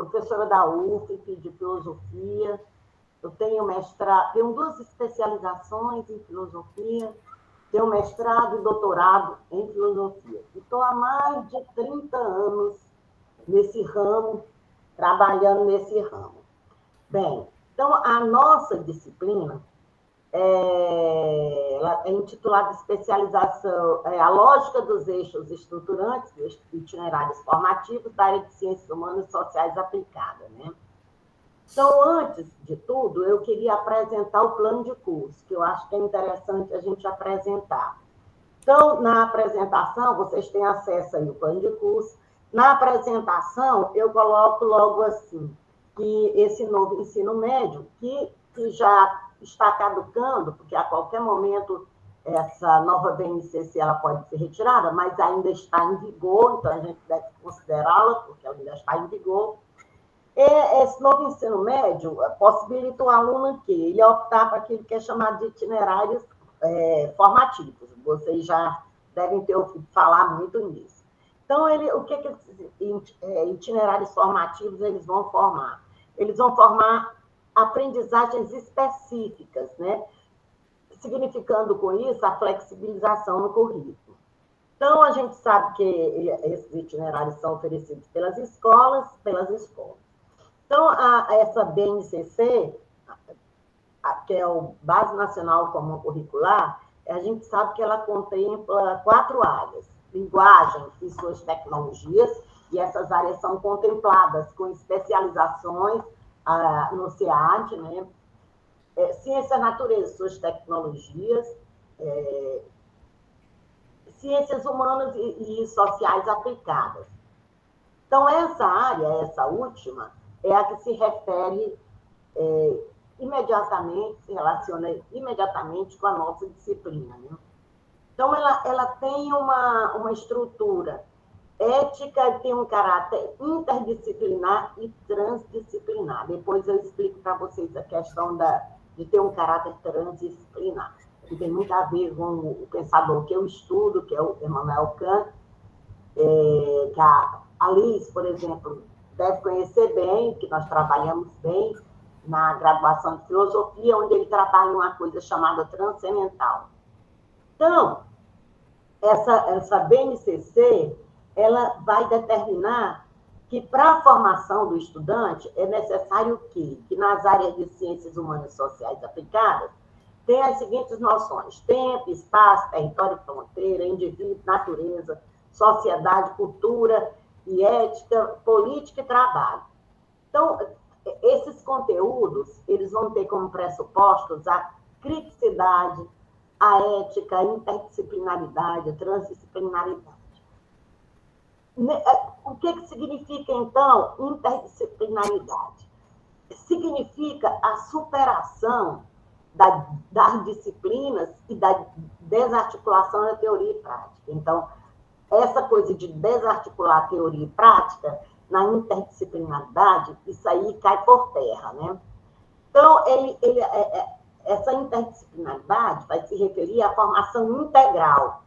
professora da UFP de filosofia. Eu tenho mestrado, tenho 2 especializações em filosofia, tenho mestrado e doutorado em filosofia. E estou há mais de 30 anos nesse ramo, trabalhando nesse ramo. Bem, então a nossa disciplina ela é intitulada Especialização, a Lógica dos Eixos Estruturantes e Itinerários Formativos da área de Ciências Humanas e Sociais Aplicadas, né? Então, antes de tudo, eu queria apresentar o plano de curso, que eu acho que é interessante a gente apresentar. Então, na apresentação, vocês têm acesso aí ao plano de curso. Na apresentação, eu coloco logo assim, que esse novo ensino médio, que já está caducando, porque a qualquer momento essa nova BNCC ela pode ser retirada, mas ainda está em vigor, então a gente deve considerá-la, porque ela ainda está em vigor. Esse novo ensino médio possibilita o aluno que ele optar para aquilo que é chamado de itinerários formativos. Vocês já devem ter ouvido falar muito nisso. Então, o que esses itinerários formativos eles vão formar? Eles vão formar aprendizagens específicas, né? Significando com isso a flexibilização no currículo. Então, a gente sabe que esses itinerários são oferecidos pelas escolas. Então, essa BNCC, que é o Base Nacional Comum Curricular, a gente sabe que ela contempla 4 áreas: linguagem e suas tecnologias, e essas áreas são contempladas com especializações no SEAD, né? Ciência, natureza e suas tecnologias, ciências humanas e sociais aplicadas. Então, essa área, essa última, é a que se refere imediatamente, se relaciona imediatamente com a nossa disciplina, né? Então, ela tem uma estrutura ética, tem um caráter interdisciplinar e transdisciplinar. Depois eu explico para vocês a questão de ter um caráter transdisciplinar, que tem muito a ver com o pensador que eu estudo, que é o Immanuel Kant, que a Alice, por exemplo, deve conhecer bem, que nós trabalhamos bem na graduação de filosofia, onde ele trabalha uma coisa chamada transcendental. Então, essa BNCC, ela vai determinar que para a formação do estudante é necessário o quê? Que nas áreas de ciências humanas e sociais aplicadas tem as seguintes noções: tempo, espaço, território e fronteira, indivíduo, natureza, sociedade, cultura e ética, política e trabalho. Então, esses conteúdos, eles vão ter como pressupostos a criticidade, a ética, a interdisciplinaridade, a transdisciplinaridade. O que significa, então, interdisciplinaridade? Significa a superação das disciplinas e da desarticulação da teoria e prática. Então, essa coisa de desarticular teoria e prática na interdisciplinaridade, isso aí cai por terra, né? Então, essa interdisciplinaridade vai se referir à formação integral.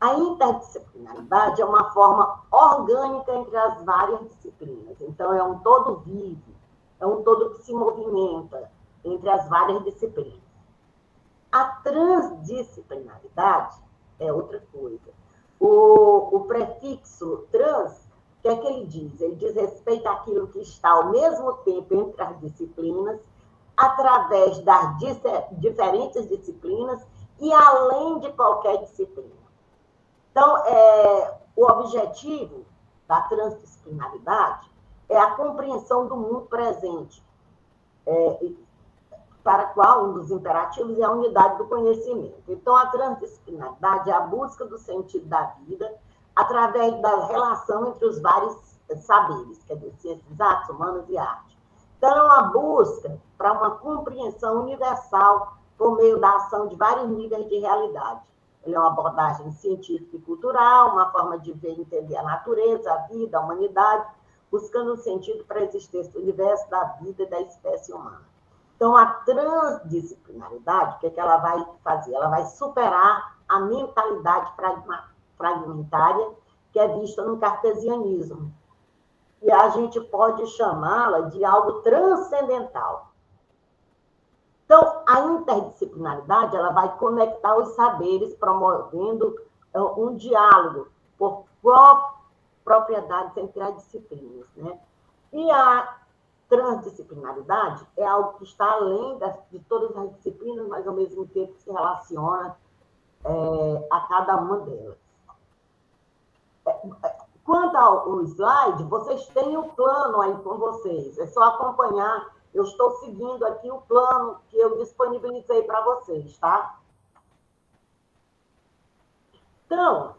A interdisciplinaridade é uma forma orgânica entre as várias disciplinas. Então, é um todo vivo, é um todo que se movimenta entre as várias disciplinas. A transdisciplinaridade é outra coisa. O prefixo trans, o que é que ele diz? Ele diz respeito àquilo que está ao mesmo tempo entre as disciplinas, através das diferentes disciplinas e além de qualquer disciplina. Então, o objetivo da transdisciplinaridade é a compreensão do mundo presente, para a qual um dos imperativos é a unidade do conhecimento. Então, a transdisciplinaridade é a busca do sentido da vida através da relação entre os vários saberes, quer dizer, ciências exatas, humanas e arte. Então, é uma busca para uma compreensão universal por meio da ação de vários níveis de realidade. Ele é uma abordagem científica e cultural, uma forma de ver e entender a natureza, a vida, a humanidade, buscando um sentido para a existência do universo, da vida e da espécie humana. Então, a transdisciplinaridade, o que ela vai fazer? Ela vai superar a mentalidade fragmentária que é vista no cartesianismo. e a gente pode chamá-la de algo transcendental. Então, a interdisciplinaridade ela vai conectar os saberes, promovendo um diálogo por propriedades entre as disciplinas, né? E a transdisciplinaridade é algo que está além de todas as disciplinas, mas ao mesmo tempo se relaciona a cada uma delas. Quanto ao slide, vocês têm o plano aí com vocês, é só acompanhar. Eu estou seguindo aqui o plano que eu disponibilizei para vocês, tá? Então,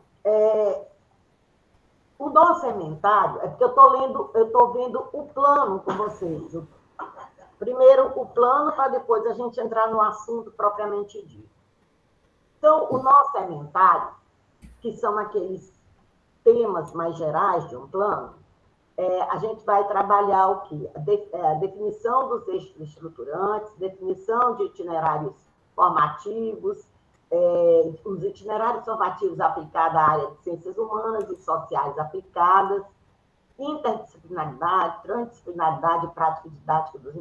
o nosso inventário, é porque eu estou vendo o plano com vocês. Primeiro o plano, para depois a gente entrar no assunto propriamente dito. Então, o nosso inventário, que são aqueles temas mais gerais de um plano, a gente vai trabalhar o quê? A definição dos eixos estruturantes, definição de itinerários formativos, os itinerários formativos aplicados à área de ciências humanas e sociais aplicadas, interdisciplinaridade, transdisciplinaridade e prática didática dos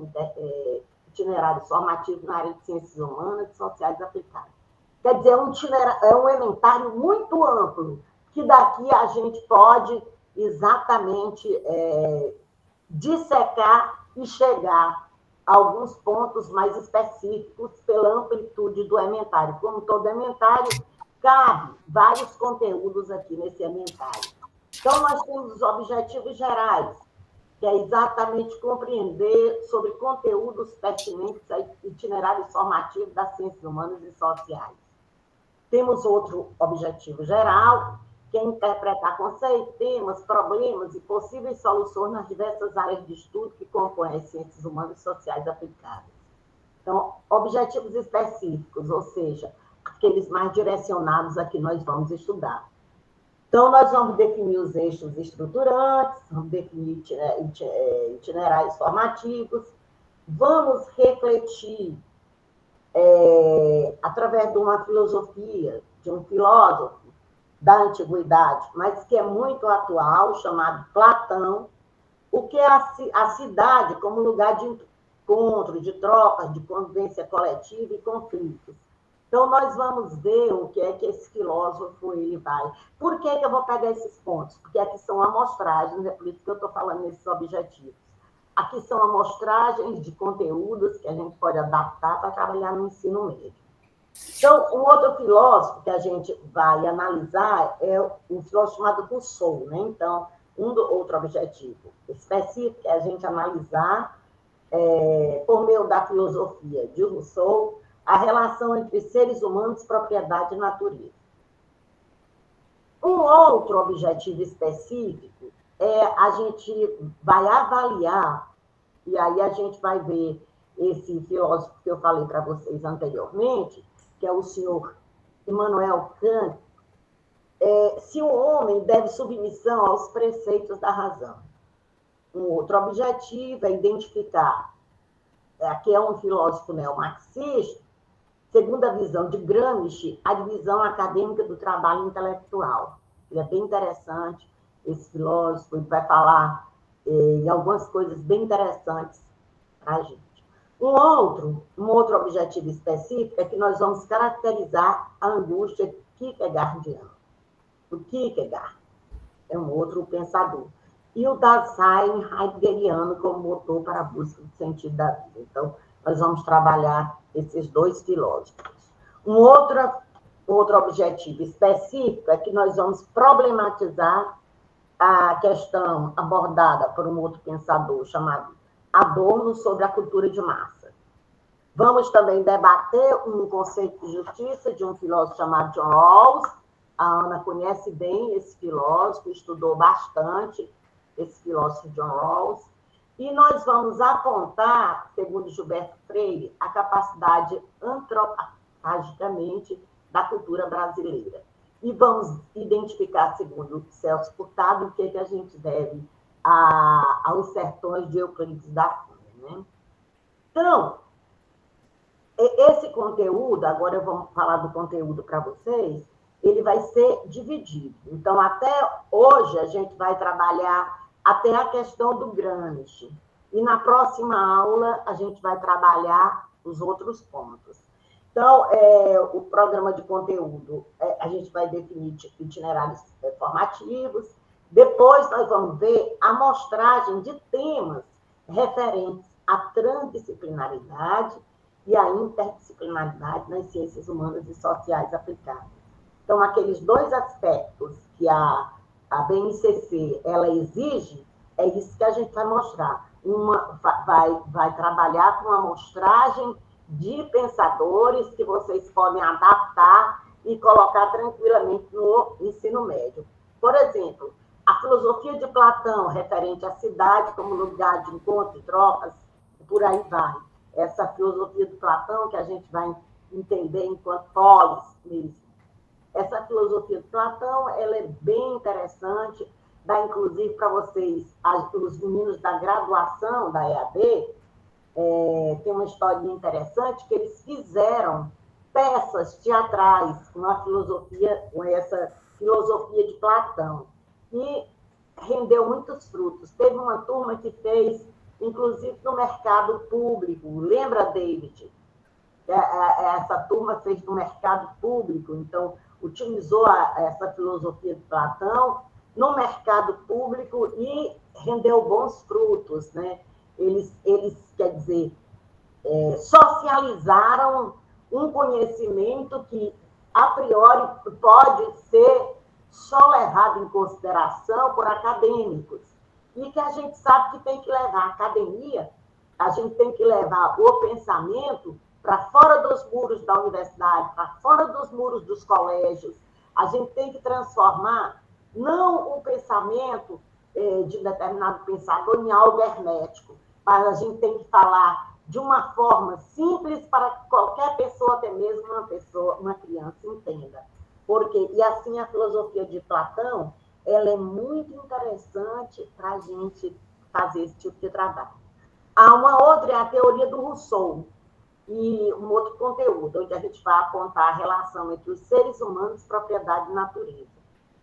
itinerários formativos na área de ciências humanas e sociais aplicadas. Quer dizer, é um inventário muito amplo, que daqui a gente pode exatamente dissecar e chegar a alguns pontos mais específicos pela amplitude do inventário. Como todo inventário, cabe vários conteúdos aqui nesse inventário. Então, nós temos os objetivos gerais, que é exatamente compreender sobre conteúdos pertinentes a itinerários formativos das ciências humanas e sociais. Temos outro objetivo geral, que é interpretar conceitos, temas, problemas e possíveis soluções nas diversas áreas de estudo que compõem as ciências humanas e sociais aplicadas. Então, objetivos específicos, ou seja, aqueles mais direcionados a que nós vamos estudar. Então, nós vamos definir os eixos estruturantes, vamos definir itinerários formativos, vamos refletir através de uma filosofia, de um filósofo da antiguidade, mas que é muito atual, chamado Platão, o que é a cidade como lugar de encontro, de troca, de convivência coletiva e conflitos. Então, nós vamos ver o que é que esse filósofo ele vai. Por que eu vou pegar esses pontos? Porque aqui são amostragens, é por isso que eu estou falando nesses objetivos. Aqui são amostragens de conteúdos que a gente pode adaptar para trabalhar no ensino médio. Então, um outro filósofo que a gente vai analisar é um filósofo chamado Rousseau, né? Então, outro objetivo específico é a gente analisar, por meio da filosofia de Rousseau, a relação entre seres humanos, propriedade e natureza. Um outro objetivo específico a gente vai avaliar, e aí a gente vai ver esse filósofo que eu falei para vocês anteriormente, que é o senhor Immanuel Kant, se o homem deve submissão aos preceitos da razão. Um outro objetivo é identificar, aqui é um filósofo neomarxista, segundo a visão de Gramsci, a divisão acadêmica do trabalho intelectual. Ele é bem interessante, esse filósofo, ele vai falar em algumas coisas bem interessantes para a gente. Um outro objetivo específico é que nós vamos caracterizar a angústia kierkegaardiana. O Kierkegaard é um outro pensador. E o Dasein heideggeriano como motor para a busca do sentido da vida. Então, nós vamos trabalhar esses dois filósofos. Um outro objetivo específico é que nós vamos problematizar a questão abordada por um outro pensador chamado Adorno sobre a cultura de massa. Vamos também debater um conceito de justiça de um filósofo chamado John Rawls. A Ana conhece bem esse filósofo, estudou bastante esse filósofo John Rawls. E nós vamos apontar, segundo Gilberto Freire, a capacidade antropologicamente da cultura brasileira. E vamos identificar, segundo Celso Furtado, o que a gente deve aos sertões de Euclides da Cunha, né? Então, esse conteúdo, agora eu vou falar do conteúdo para vocês, ele vai ser dividido. Então, até hoje, a gente vai trabalhar até a questão do Gramsci. E na próxima aula a gente vai trabalhar os outros pontos. Então, o programa de conteúdo, a gente vai definir itinerários formativos, depois nós vamos ver a amostragem de temas referentes à transdisciplinaridade e à interdisciplinaridade nas ciências humanas e sociais aplicadas. Então, aqueles dois aspectos que a BNCC ela exige, é isso que a gente vai mostrar. Vai trabalhar com uma amostragem de pensadores que vocês podem adaptar e colocar tranquilamente no ensino médio. Por exemplo, a filosofia de Platão, referente à cidade como lugar de encontro e trocas, por aí vai. Essa filosofia de Platão que a gente vai entender enquanto polis mesmo. Essa filosofia de Platão, ela é bem interessante, dá inclusive para vocês, os meninos da graduação da EAD, tem uma história interessante que eles fizeram peças teatrais com essa filosofia de Platão, e rendeu muitos frutos. Teve uma turma que fez, inclusive, no mercado público. Lembra, David? Essa turma fez no mercado público, então utilizou essa filosofia de Platão no mercado público e rendeu bons frutos, né? Eles quer dizer, socializaram um conhecimento que, a priori, pode ser só levado em consideração por acadêmicos, e que a gente sabe que tem que levar a academia, a gente tem que levar o pensamento para fora dos muros da universidade, para fora dos muros dos colégios. A gente tem que transformar não o pensamento de determinado pensador em algo hermético, mas a gente tem que falar de uma forma simples para que qualquer pessoa, até mesmo uma criança, entenda. E assim a filosofia de Platão, ela é muito interessante para a gente fazer esse tipo de trabalho. Há uma outra, é a teoria do Rousseau, e um outro conteúdo, onde a gente vai apontar a relação entre os seres humanos, propriedade e natureza.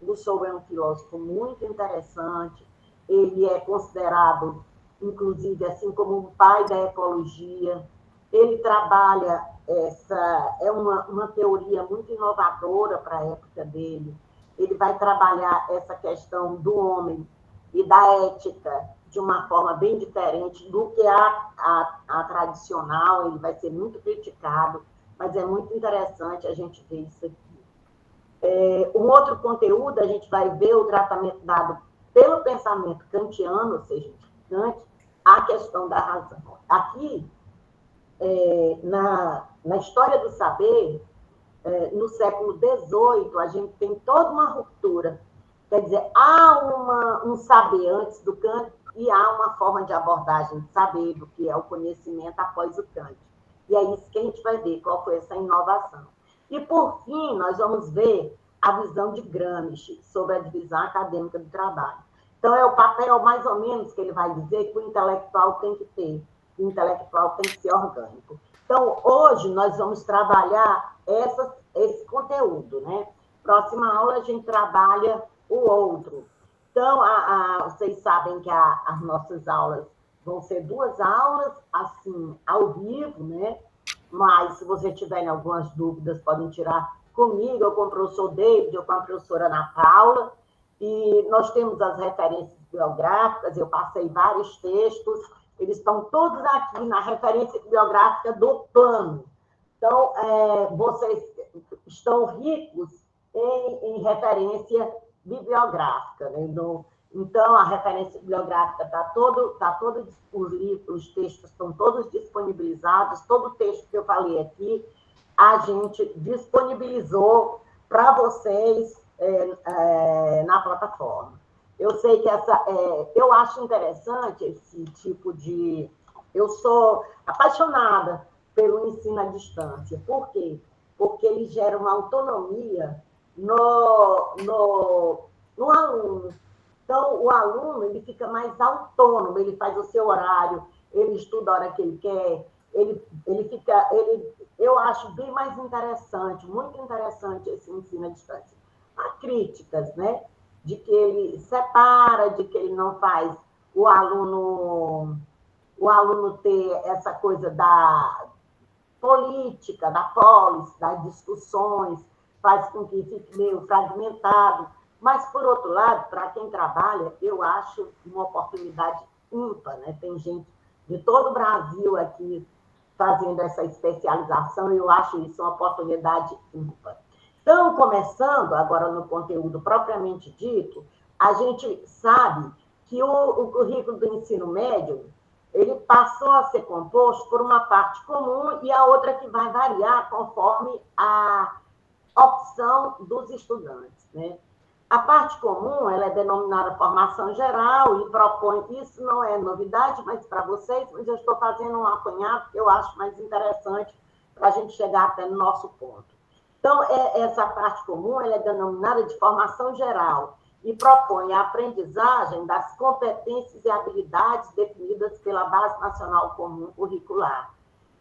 Rousseau é um filósofo muito interessante, ele é considerado, inclusive, assim como o pai da ecologia. Ele trabalha uma teoria muito inovadora para a época dele. Ele vai trabalhar essa questão do homem e da ética de uma forma bem diferente do que a tradicional. Ele vai ser muito criticado, mas é muito interessante a gente ver isso aqui. Um outro conteúdo, a gente vai ver o tratamento dado pelo pensamento kantiano, ou seja, de Kant, a questão da razão. Aqui, na história do saber, no século XVIII, a gente tem toda uma ruptura. Quer dizer, há um saber antes do Kant e há uma forma de abordagem de saber do que é o conhecimento após o Kant. E é isso que a gente vai ver, qual foi essa inovação. E, por fim, nós vamos ver a visão de Gramsci sobre a divisão acadêmica do trabalho. Então, é o papel, mais ou menos, que ele vai dizer que o intelectual tem que ter. O intelectual tem que ser orgânico. Então, hoje, nós vamos trabalhar esse conteúdo, né? Próxima aula, a gente trabalha o outro. Então, vocês sabem que as nossas aulas vão ser 2 aulas, assim, ao vivo, né? Mas, se vocês tiverem algumas dúvidas, podem tirar comigo, ou com o professor David, ou com a professora Ana Paula. E nós temos as referências bibliográficas, eu passei vários textos, eles estão todos aqui na referência bibliográfica do plano. Então, vocês estão ricos em referência bibliográfica, né? Então, a referência bibliográfica os textos estão todos disponibilizados, todo o texto que eu falei aqui, a gente disponibilizou para vocês na plataforma. Eu sei que eu acho interessante esse tipo de... Eu sou apaixonada pelo ensino à distância. Por quê? Porque ele gera uma autonomia no aluno. Então, o aluno ele fica mais autônomo, ele faz o seu horário, ele estuda a hora que ele quer, eu acho bem mais interessante, muito interessante esse ensino à distância. Há críticas, né? de que ele separa, de que ele não faz o aluno ter essa coisa da política, da polis, das discussões, faz com que fique meio fragmentado. Mas, por outro lado, para quem trabalha, eu acho uma oportunidade ímpar, né? Tem gente de todo o Brasil aqui fazendo essa especialização, e eu acho isso uma oportunidade ímpar. Então, começando agora no conteúdo propriamente dito, a gente sabe que o currículo do ensino médio ele passou a ser composto por uma parte comum e a outra que vai variar conforme a opção dos estudantes, né? A parte comum, ela é denominada formação geral e propõe, isso não é novidade, mas para vocês, mas eu estou fazendo um apanhado que eu acho mais interessante para a gente chegar até no nosso ponto. Então, essa parte comum, ela é denominada de formação geral e propõe a aprendizagem das competências e habilidades definidas pela Base Nacional Comum Curricular.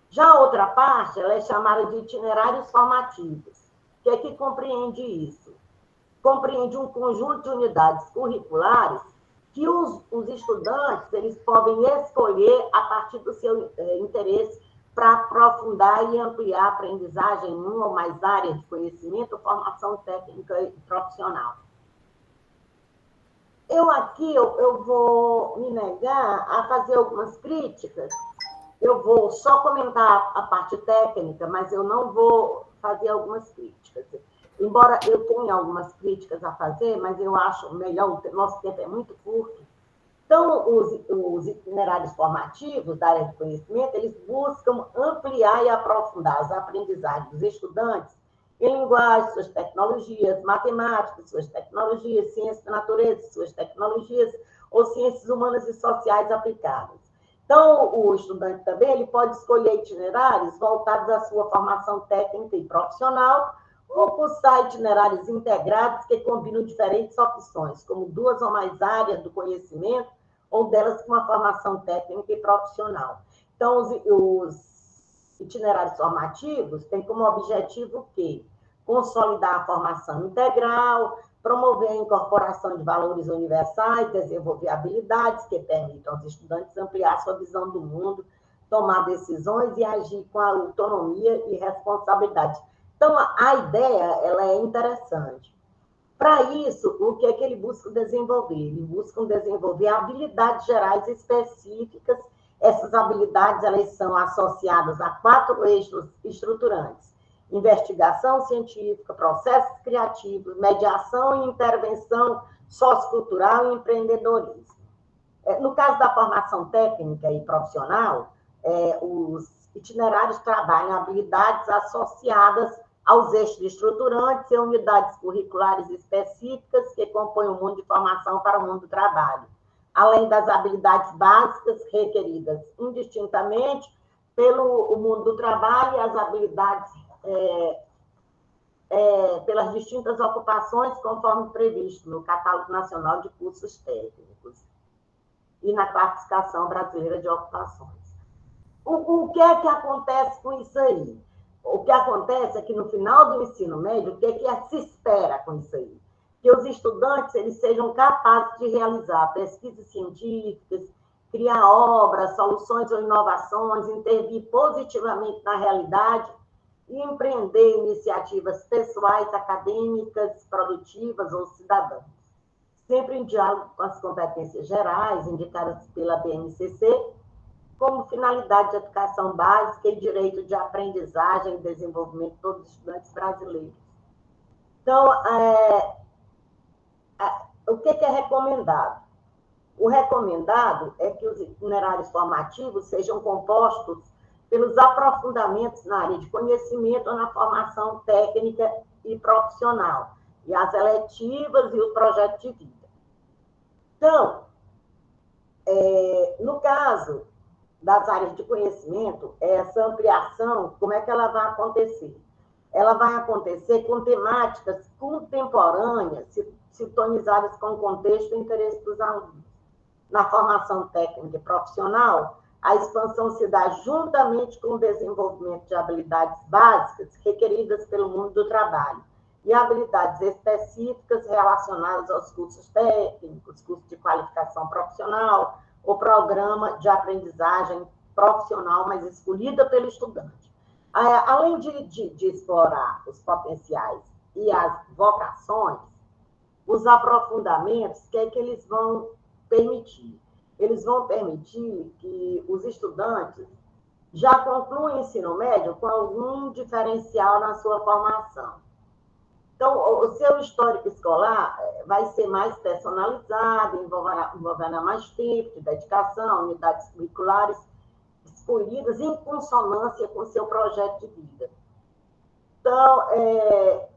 Já a outra parte, ela é chamada de itinerários formativos. O que é que compreende isso? Compreende um conjunto de unidades curriculares que os estudantes eles podem escolher a partir do seu interesse para aprofundar e ampliar a aprendizagem em uma ou mais áreas de conhecimento ou formação técnica e profissional. Eu vou me negar a fazer algumas críticas. Eu vou só comentar a parte técnica, mas eu não vou fazer algumas críticas. Embora eu tenha algumas críticas a fazer, mas eu acho melhor, o nosso tempo é muito curto. Então, os itinerários formativos da área de conhecimento, eles buscam ampliar e aprofundar as aprendizagens dos estudantes em linguagem, suas tecnologias, matemática, suas tecnologias, ciências da natureza, suas tecnologias, ou ciências humanas e sociais aplicadas. Então, o estudante também ele pode escolher itinerários voltados à sua formação técnica e profissional, ou cursar itinerários integrados que combinam diferentes opções, como duas ou mais áreas do conhecimento, ou delas com uma formação técnica e profissional. Então, os itinerários formativos têm como objetivo o quê? Consolidar a formação integral, promover a incorporação de valores universais, desenvolver habilidades que permitam aos estudantes ampliar sua visão do mundo, tomar decisões e agir com autonomia e responsabilidade. Então, a ideia ela é interessante. Para isso, o que é que ele busca desenvolver? Ele busca desenvolver habilidades gerais específicas. Essas habilidades elas são associadas a 4 eixos estruturantes: investigação científica, processos criativos, mediação e intervenção sociocultural e empreendedorismo. No caso da formação técnica e profissional, os itinerários trabalham habilidades associadas aos eixos estruturantes e unidades curriculares específicas que compõem o mundo de formação para o mundo do trabalho, além das habilidades básicas requeridas indistintamente pelo mundo do trabalho e as habilidades pelas distintas ocupações, conforme previsto no Catálogo Nacional de Cursos Técnicos e na Classificação Brasileira de Ocupações. O que é que acontece com isso aí? O que acontece é que no final do ensino médio, o que é que se espera com isso aí? Que os estudantes eles sejam capazes de realizar pesquisas científicas, criar obras, soluções ou inovações, intervir positivamente na realidade e empreender iniciativas pessoais, acadêmicas, produtivas ou cidadãs. Sempre em diálogo com as competências gerais indicadas pela BNCC, como finalidade de educação básica e direito de aprendizagem e desenvolvimento de todos os estudantes brasileiros. Então, o que é recomendado? O recomendado é que os itinerários formativos sejam compostos pelos aprofundamentos na área de conhecimento ou na formação técnica e profissional, e as eletivas e o projeto de vida. Então, no caso das áreas de conhecimento, essa ampliação, como é que ela vai acontecer? Ela vai acontecer com temáticas contemporâneas, sintonizadas com o contexto e interesse dos alunos. Na formação técnica e profissional, a expansão se dá juntamente com o desenvolvimento de habilidades básicas requeridas pelo mundo do trabalho e habilidades específicas relacionadas aos cursos técnicos, cursos de qualificação profissional, ou programa de aprendizagem profissional, mas escolhida pelo estudante. Além de explorar os potenciais e as vocações, os aprofundamentos, o que é que eles vão permitir? Eles vão permitir que os estudantes já concluam o ensino médio com algum diferencial na sua formação. Então, o seu histórico escolar vai ser mais personalizado, envolverá mais tempo de dedicação, unidades curriculares escolhidas em consonância com o seu projeto de vida. Então, é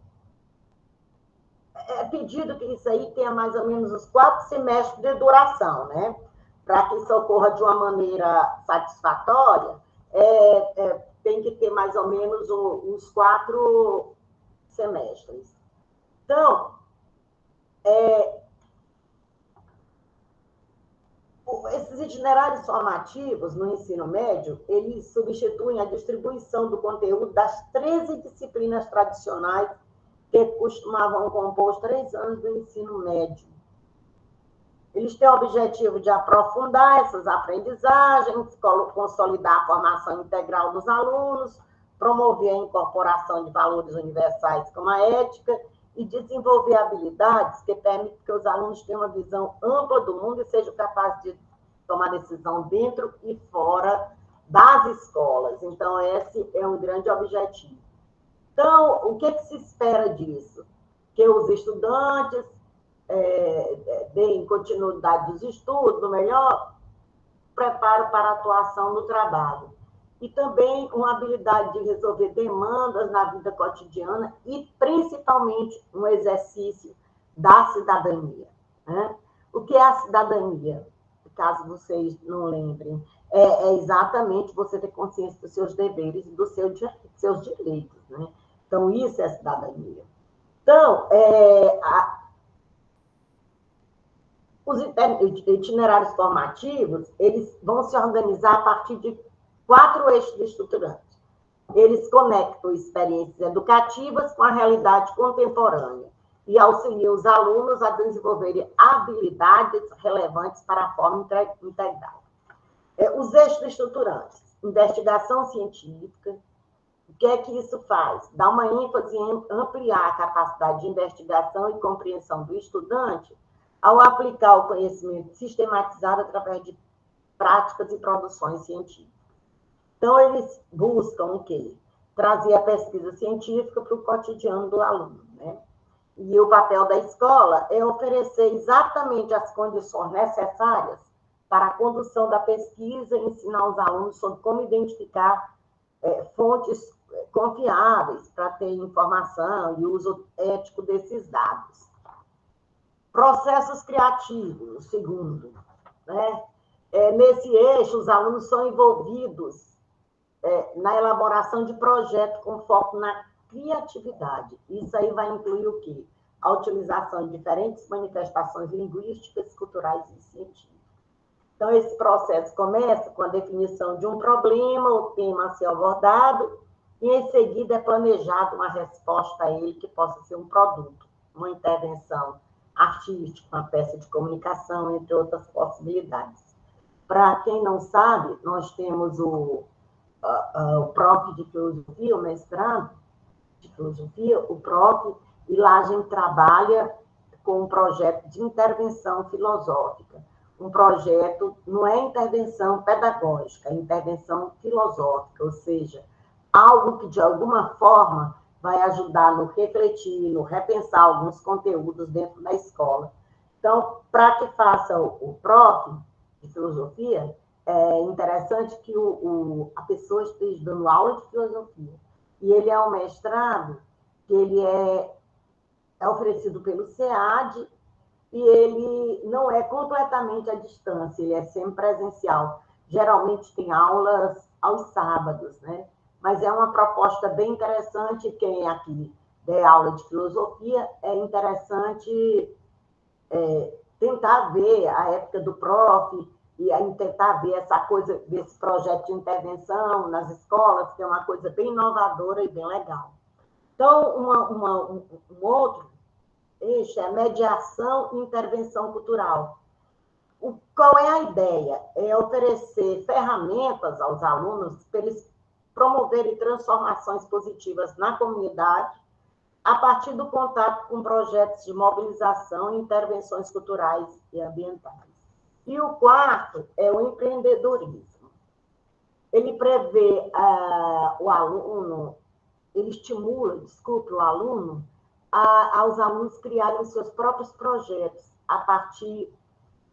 pedido que isso aí tenha mais ou menos uns 4 semestres de duração, né? Para que isso ocorra de uma maneira satisfatória, tem que ter mais ou menos uns 4 semestres. Então, esses itinerários formativos no ensino médio, eles substituem a distribuição do conteúdo das 13 disciplinas tradicionais que costumavam compor os 3 anos do ensino médio. Eles têm o objetivo de aprofundar essas aprendizagens, consolidar a formação integral dos alunos, promover a incorporação de valores universais como a ética e desenvolver habilidades que permitem que os alunos tenham uma visão ampla do mundo e sejam capazes de tomar decisão dentro e fora das escolas. Então, esse é um grande objetivo. Então, o que se espera disso? Que os estudantes deem continuidade dos estudos, no melhor preparo para a atuação no trabalho. E também uma habilidade de resolver demandas na vida cotidiana e, principalmente, um exercício da cidadania. Né? O que é a cidadania? Caso vocês não lembrem, é exatamente você ter consciência dos seus deveres e dos seus direitos. Né? Então, isso é cidadania. Então, os itinerários formativos, eles vão se organizar a partir de 4 eixos estruturantes. Eles conectam experiências educativas com a realidade contemporânea e auxiliam os alunos a desenvolverem habilidades relevantes para a forma integral. Os eixos estruturantes, investigação científica. O que é que isso faz? Dá uma ênfase em ampliar a capacidade de investigação e compreensão do estudante ao aplicar o conhecimento sistematizado através de práticas e produções científicas. Então, eles buscam o quê? Trazer a pesquisa científica para o cotidiano do aluno, né? E o papel da escola é oferecer exatamente as condições necessárias para a condução da pesquisa e ensinar os alunos sobre como identificar fontes confiáveis para ter informação e uso ético desses dados. Processos criativos, o segundo. Né? Nesse eixo, os alunos são envolvidos na elaboração de projetos com foco na criatividade. Isso aí vai incluir o quê? A utilização de diferentes manifestações linguísticas, culturais e científicas. Então, esse processo começa com a definição de um problema, o tema a ser abordado, e em seguida é planejada uma resposta a ele que possa ser um produto, uma intervenção artística, uma peça de comunicação, entre outras possibilidades. Para quem não sabe, nós temos o prof de filosofia, o mestrado de filosofia, o prof, e lá a gente trabalha com um projeto de intervenção filosófica. Um projeto não é intervenção pedagógica, é intervenção filosófica, ou seja, algo que, de alguma forma, vai ajudar no refletir, no repensar alguns conteúdos dentro da escola. Então, para que faça o prof de filosofia, é interessante que a pessoa esteja dando aula de filosofia. E ele é um mestrado que ele é oferecido pelo SEAD e ele não é completamente à distância, ele é semipresencial. Geralmente tem aulas aos sábados, né? Mas é uma proposta bem interessante. Quem aqui der aula de filosofia, é interessante tentar ver a época do prof e aí tentar ver essa coisa desse projeto de intervenção nas escolas, que é uma coisa bem inovadora e bem legal. Então, um outro eixo é mediação e intervenção cultural. Qual é a ideia? É oferecer ferramentas aos alunos para eles promoverem transformações positivas na comunidade a partir do contato com projetos de mobilização e intervenções culturais e ambientais. E o quarto é o empreendedorismo. Ele prevê o aluno, ele estimula, desculpe, o aluno, aos alunos criarem seus próprios projetos a partir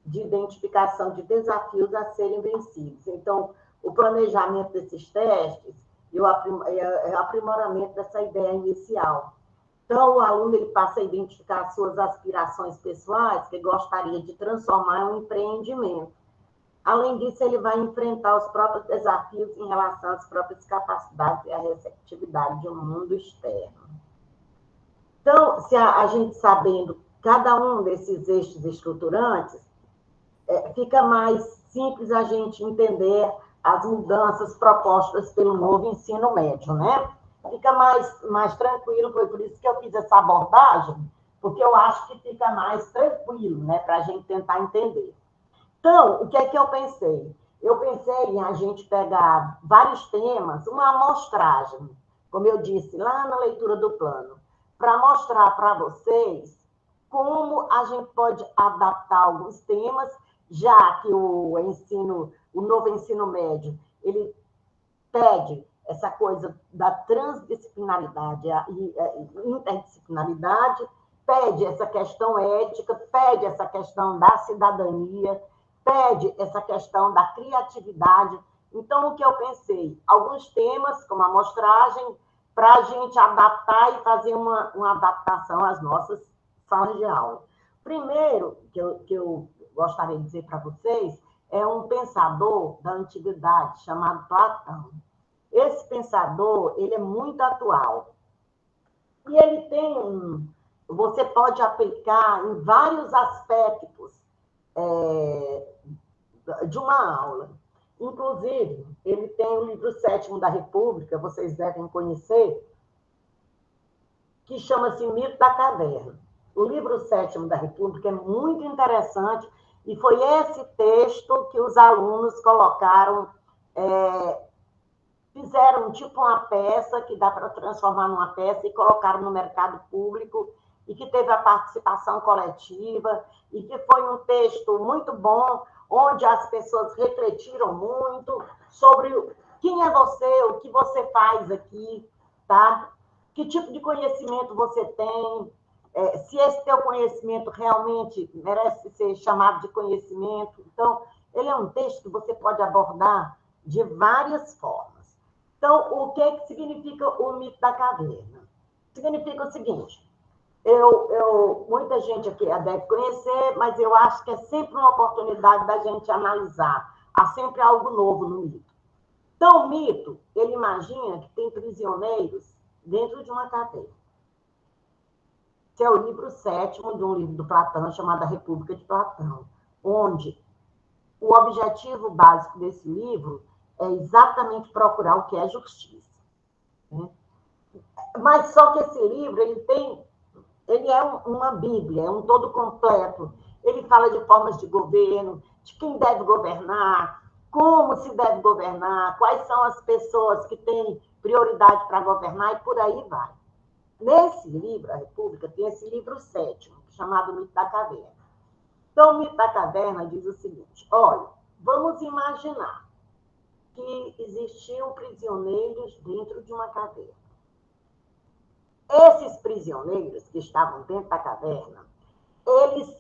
de identificação de desafios a serem vencidos. Então, o planejamento desses testes e o aprimoramento dessa ideia inicial. Então, o aluno ele passa a identificar as suas aspirações pessoais que gostaria de transformar em um empreendimento. Além disso, ele vai enfrentar os próprios desafios em relação às próprias capacidades e à receptividade de um mundo externo. Então, se a gente sabendo cada um desses eixos estruturantes, fica mais simples a gente entender as mudanças propostas pelo novo ensino médio, né? Fica mais tranquilo, foi por isso que eu fiz essa abordagem, porque eu acho que fica mais tranquilo, né, para a gente tentar entender. Então, o que é que eu pensei? Eu pensei em a gente pegar vários temas, uma amostragem, como eu disse lá na leitura do plano, para mostrar para vocês como a gente pode adaptar alguns temas, já que o novo ensino médio, ele pede essa coisa da transdisciplinaridade e interdisciplinaridade, pede essa questão ética, pede essa questão da cidadania, pede essa questão da criatividade. Então, o que eu pensei? Alguns temas, como a amostragem, para a gente adaptar e fazer uma adaptação às nossas salas de aula. Primeiro, que eu gostaria de dizer para vocês, é um pensador da antiguidade chamado Platão. Esse pensador, ele é muito atual. E ele tem você pode aplicar em vários aspectos de uma aula. Inclusive, ele tem o livro 7º da República, vocês devem conhecer, que chama-se Mito da Caverna. O livro 7º da República é muito interessante e foi esse texto que os alunos colocaram, fizeram tipo uma peça que dá para transformar numa peça e colocaram no mercado público e que teve a participação coletiva e que foi um texto muito bom, onde as pessoas refletiram muito sobre quem é você, o que você faz aqui, tá? Que tipo de conhecimento você tem, se esse teu conhecimento realmente merece ser chamado de conhecimento. Então, ele é um texto que você pode abordar de várias formas. Então, o que significa o mito da caverna? Significa o seguinte, muita gente aqui deve conhecer, mas eu acho que é sempre uma oportunidade da gente analisar. Há sempre algo novo no mito. Então, o mito, ele imagina que tem prisioneiros dentro de uma cadeia. Esse é o livro 7º de um livro do Platão, chamado A República de Platão, onde o objetivo básico desse livro é exatamente procurar o que é justiça. Né? Mas só que esse livro, ele é uma bíblia, é um todo completo. Ele fala de formas de governo, de quem deve governar, como se deve governar, quais são as pessoas que têm prioridade para governar e por aí vai. Nesse livro, A República, tem esse livro 7º, chamado Mito da Caverna. Então, o Mito da Caverna diz o seguinte, olha, vamos imaginar que existiam prisioneiros dentro de uma caverna. Esses prisioneiros que estavam dentro da caverna, eles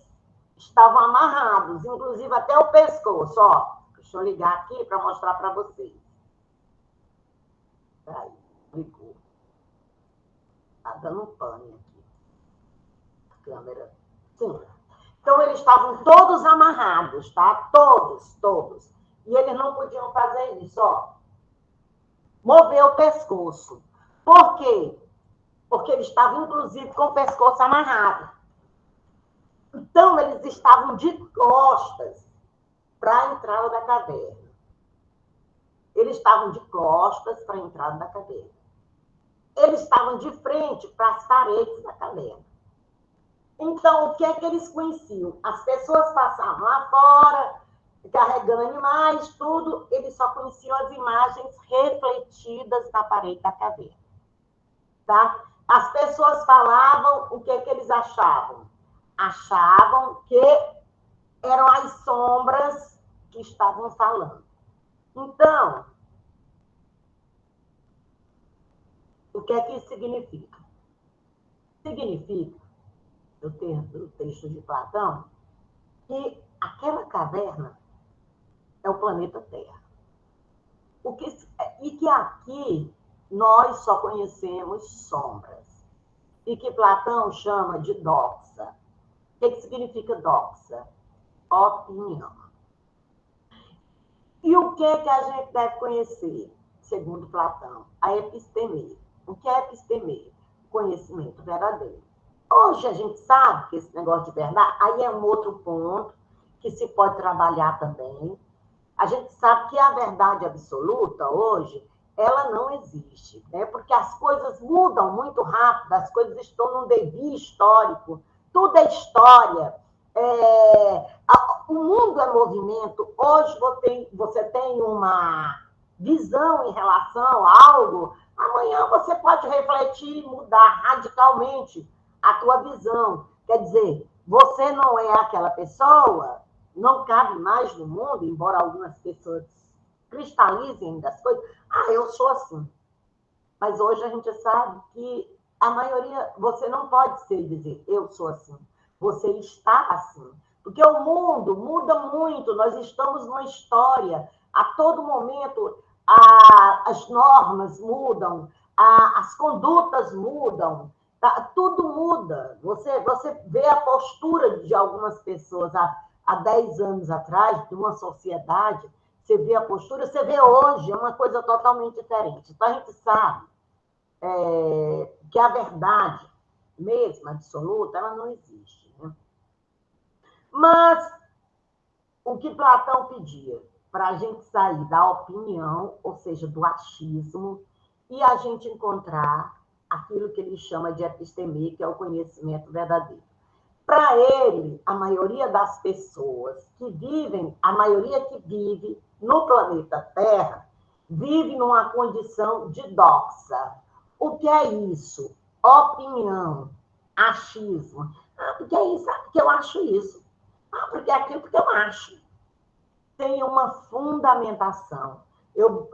estavam amarrados, inclusive até o pescoço. Ó, deixa eu ligar aqui para mostrar para vocês. Peraí, ligou. Está dando um pane aqui. A câmera. Sim. Então, eles estavam todos amarrados, tá? Todos. E eles não podiam fazer isso, ó. Mover o pescoço. Por quê? Porque eles estavam, inclusive, com o pescoço amarrado. Então, eles estavam de costas para a entrada da caverna. Eles estavam de costas para a entrada da caverna. eles estavam de frente para as paredes da caverna. Então, o que é que eles conheciam? As pessoas passavam lá fora, carregando animais, tudo, eles só conheciam as imagens refletidas na parede da caverna. Tá? As pessoas falavam, o que é que eles achavam? Achavam que eram as sombras que estavam falando. Então, o que é que isso significa? Significa, do texto de Platão, que aquela caverna é o planeta Terra. E que aqui nós só conhecemos sombras. E que Platão chama de doxa. O que significa doxa? Opinião. E o que a gente deve conhecer, segundo Platão? A episteme. O que é episteme? Conhecimento verdadeiro. Hoje a gente sabe que esse negócio de verdade, aí é um outro ponto que se pode trabalhar também. A gente sabe que a verdade absoluta hoje, ela não existe, né? Porque as coisas mudam muito rápido, as coisas estão num devir histórico, tudo é história. O mundo é movimento. Hoje você tem uma visão em relação a algo, amanhã você pode refletir e mudar radicalmente a tua visão. Quer dizer, você não é aquela pessoa, não cabe mais no mundo, embora algumas pessoas cristalizem das coisas. Eu sou assim. Mas hoje a gente sabe que a maioria, você não pode dizer, eu sou assim. Você está assim. Porque o mundo muda muito, nós estamos numa história, a todo momento as normas mudam, as condutas mudam, tudo muda. Você vê a postura de algumas pessoas há 10 anos atrás, de uma sociedade, você vê a postura, você vê hoje, é uma coisa totalmente diferente. Então, a gente sabe que a verdade mesmo, absoluta, ela não existe. Né? Mas o que Platão pedia? Para a gente sair da opinião, ou seja, do achismo, e a gente encontrar aquilo que ele chama de episteme, que é o conhecimento verdadeiro. Para ele, a maioria das pessoas que vivem, a maioria que vive no planeta Terra, vive numa condição de doxa. O que é isso? Opinião, achismo. Porque é isso, porque eu acho isso. Porque é aquilo que eu acho. Tem uma fundamentação. Eu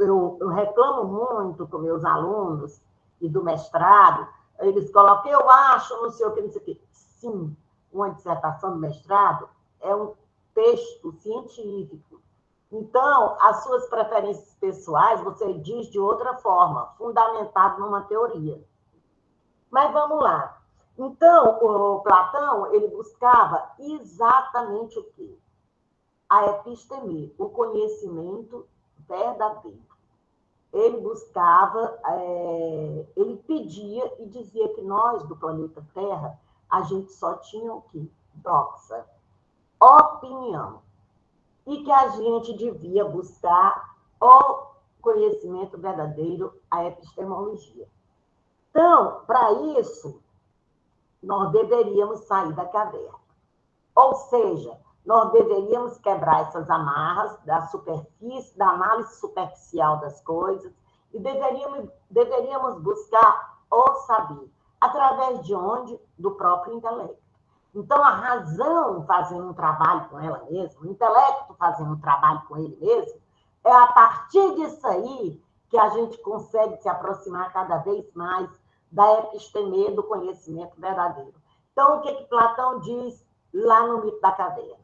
reclamo muito com meus alunos e do mestrado, eles colocam, eu acho, não sei o que, não sei o que. Sim, uma dissertação do mestrado é um texto científico. Então, as suas preferências pessoais você diz de outra forma, fundamentado numa teoria. Mas vamos lá. Então, o Platão, ele buscava exatamente o quê? A episteme, o conhecimento verdadeiro. Ele buscava, ele pedia e dizia que nós, do planeta Terra, a gente só tinha o quê? Doxa, opinião. E que a gente devia buscar o conhecimento verdadeiro, a epistemologia. Então, para isso, nós deveríamos sair da caverna. Ou seja, nós deveríamos quebrar essas amarras da superfície, da análise superficial das coisas, e deveríamos buscar o saber. Através de onde? Do próprio intelecto. Então, a razão fazendo um trabalho com ela mesma, o intelecto fazendo um trabalho com ele mesmo, é a partir disso aí que a gente consegue se aproximar cada vez mais da episteme, do conhecimento verdadeiro. Então, o que Platão diz lá no mito da caverna?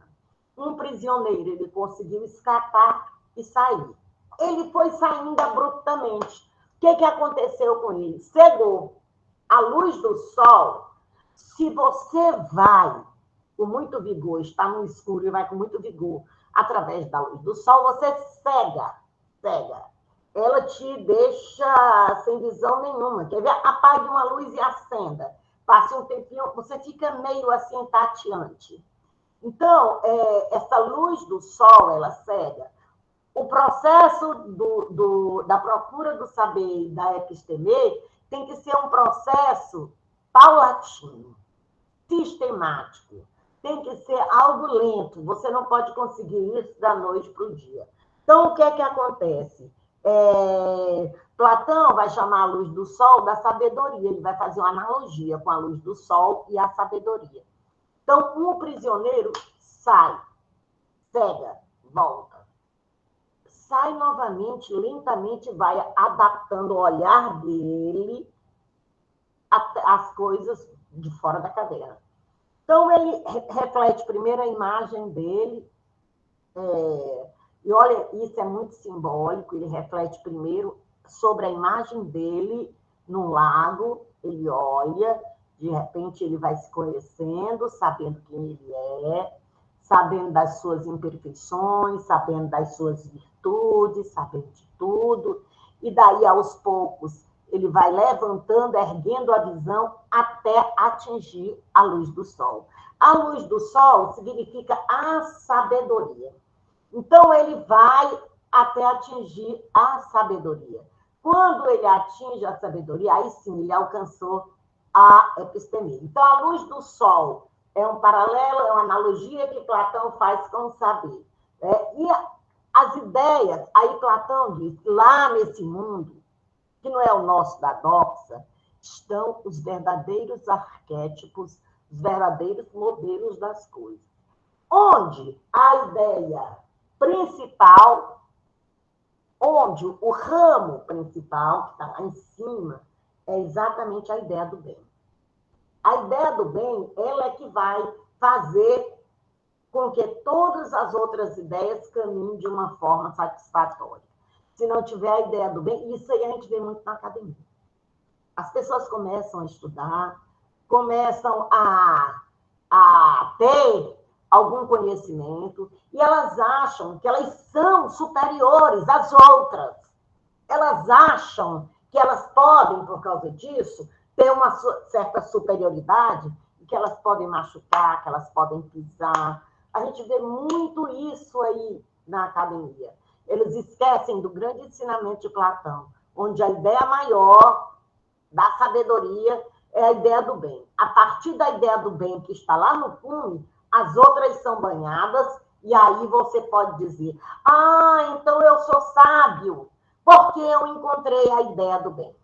Um prisioneiro, ele conseguiu escapar e sair. Ele foi saindo abruptamente. O que aconteceu com ele? Cegou. A luz do sol, se você vai com muito vigor, está no escuro e vai com muito vigor através da luz do sol, você cega. Ela te deixa sem visão nenhuma. Quer ver? Apague uma luz e acenda. Passe um tempinho, você fica meio assim tateante. Então, essa luz do sol, ela cega. O processo da procura do saber e da episteme, tem que ser um processo paulatino, sistemático. Tem que ser algo lento. Você não pode conseguir isso da noite para o dia. Então, o que é que acontece? Platão vai chamar a luz do sol da sabedoria. Ele vai fazer uma analogia com a luz do sol e a sabedoria. Então, um prisioneiro sai, pega, volta. Sai novamente, lentamente, vai adaptando o olhar dele às coisas de fora da caverna. Então, ele reflete primeiro a imagem dele, e olha, isso é muito simbólico, ele reflete primeiro sobre a imagem dele no lago, ele olha, de repente ele vai se conhecendo, sabendo quem ele é, sabendo das suas imperfeições, sabendo das suas virtudes, sabendo de tudo, e daí, aos poucos, ele vai levantando, erguendo a visão até atingir a luz do sol. A luz do sol significa a sabedoria. Então, ele vai até atingir a sabedoria. Quando ele atinge a sabedoria, aí sim, ele alcançou a epistemia. Então, a luz do sol é um paralelo, é uma analogia que Platão faz com o saber. E as ideias, aí Platão diz, lá nesse mundo, que não é o nosso da doxa, estão os verdadeiros arquétipos, os verdadeiros modelos das coisas. Onde a ideia principal, onde o ramo principal, que está lá em cima, é exatamente a ideia do bem. A ideia do bem, ela é que vai fazer com que todas as outras ideias caminhem de uma forma satisfatória. Se não tiver a ideia do bem, isso aí a gente vê muito na academia. As pessoas começam a estudar, começam a ter algum conhecimento, e elas acham que elas são superiores às outras. Elas acham que elas podem, por causa disso, ter uma certa superioridade, e que elas podem machucar, que elas podem pisar. A gente vê muito isso aí na academia. Eles esquecem do grande ensinamento de Platão, onde a ideia maior da sabedoria é a ideia do bem. A partir da ideia do bem que está lá no fundo, as outras são banhadas, e aí você pode dizer, então eu sou sábio, porque eu encontrei a ideia do bem.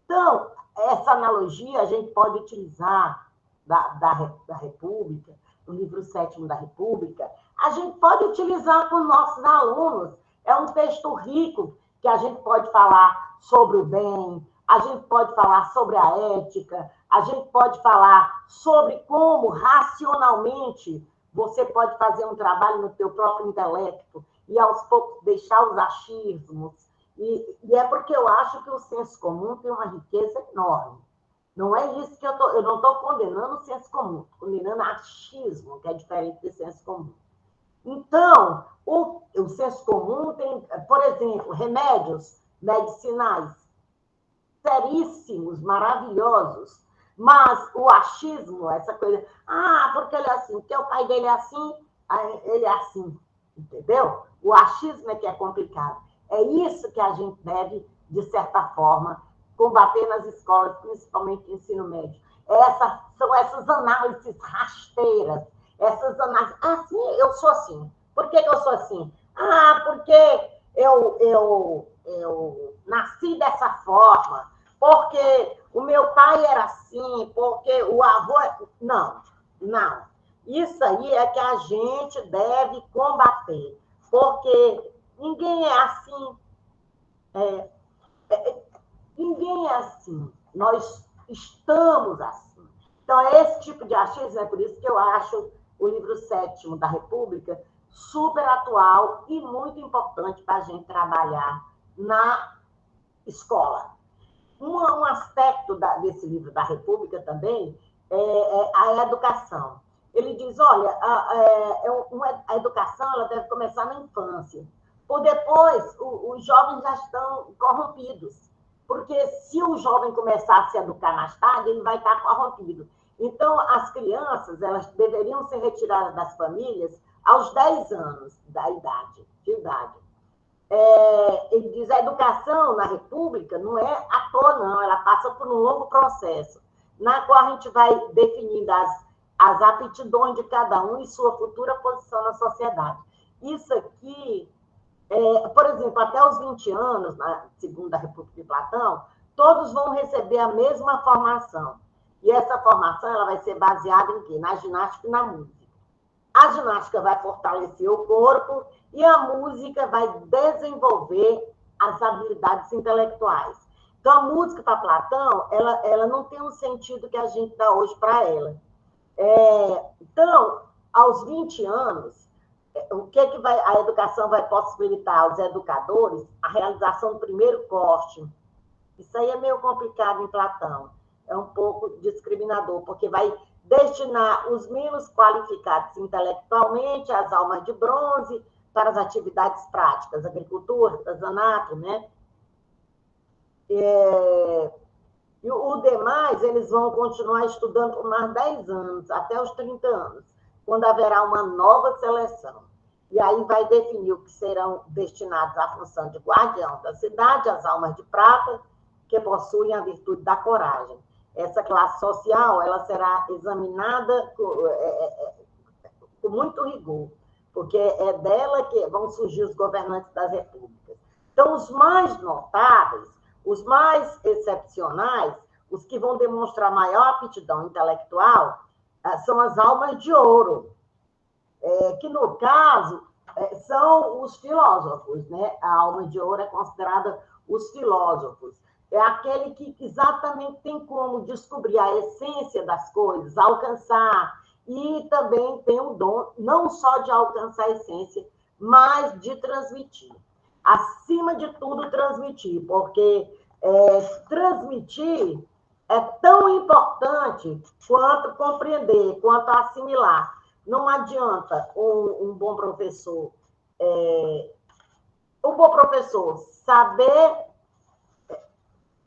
Então, essa analogia a gente pode utilizar da República, do livro 7º da República, a gente pode utilizar com nossos alunos. É um texto rico que a gente pode falar sobre o bem, a gente pode falar sobre a ética, a gente pode falar sobre como racionalmente você pode fazer um trabalho no teu próprio intelecto e aos poucos deixar os achismos. E é porque eu acho que o senso comum tem uma riqueza enorme. Não é isso que eu não estou condenando o senso comum, estou condenando achismo, que é diferente do senso comum. Então, o senso comum tem, por exemplo, remédios medicinais seríssimos, maravilhosos, mas o achismo, essa coisa, porque ele é assim, porque o pai dele é assim, ele é assim, entendeu? O achismo é que é complicado. É isso que a gente deve, de certa forma, combater nas escolas, principalmente no ensino médio. São essas análises rasteiras, essas análises, assim, eu sou assim. Por que eu sou assim? Porque eu nasci dessa forma, porque o meu pai era assim, porque o avô... Não. Isso aí é que a gente deve combater, porque ninguém é assim. Ninguém é assim. Nós estamos assim. Então, é esse tipo de achismo, é por isso que eu acho o livro 7º da República super atual e muito importante para a gente trabalhar na escola. Um aspecto desse livro da República também é a educação. Ele diz, olha, a educação ela deve começar na infância, por depois os jovens já estão corrompidos, porque se o jovem começar a se educar mais tarde, ele vai estar corrompido. Então, as crianças elas deveriam ser retiradas das famílias aos 10 anos de idade. ele diz, a educação na República não é à toa, não, ela passa por um longo processo, na qual a gente vai definindo as aptidões de cada um e sua futura posição na sociedade. Isso aqui, por exemplo, até os 20 anos, na Segunda República de Platão, todos vão receber a mesma formação. E essa formação ela vai ser baseada em quê? Na ginástica e na música. A ginástica vai fortalecer o corpo e a música vai desenvolver as habilidades intelectuais. Então, a música para Platão, ela não tem um sentido que a gente dá hoje para ela. Então, aos 20 anos, o que a educação vai possibilitar aos educadores? A realização do primeiro corte. Isso aí é meio complicado em Platão. É um pouco discriminador, porque vai destinar os menos qualificados intelectualmente, as almas de bronze, para as atividades práticas, agricultura, artesanato, né? E o demais, eles vão continuar estudando por mais 10 anos, até os 30 anos, quando haverá uma nova seleção. E aí vai definir o que serão destinados à função de guardião da cidade, as almas de prata, que possuem a virtude da coragem. Essa classe social ela será examinada com muito rigor, porque é dela que vão surgir os governantes das repúblicas. Então, os mais notáveis, os mais excepcionais, os que vão demonstrar maior aptidão intelectual, são as almas de ouro, que, no caso, são os filósofos, né? A alma de ouro é considerada os filósofos. É aquele que exatamente tem como descobrir a essência das coisas, alcançar, e também tem o dom, não só de alcançar a essência, mas de transmitir. Acima de tudo, transmitir, porque transmitir é tão importante quanto compreender, quanto assimilar. Não adianta um bom professor, saber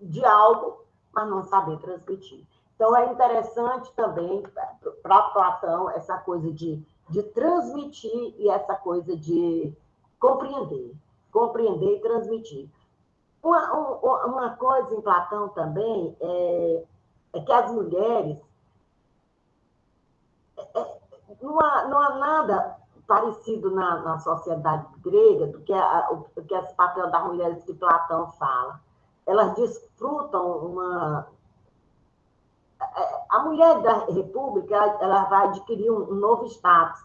de algo, mas não saber transmitir. Então, é interessante também, para Platão, essa coisa de transmitir e essa coisa de compreender e transmitir. Uma coisa em Platão também é que as mulheres... Não há nada parecido na sociedade grega do que esse papel das mulheres que Platão fala. Elas desfrutam a mulher da República ela vai adquirir um novo status.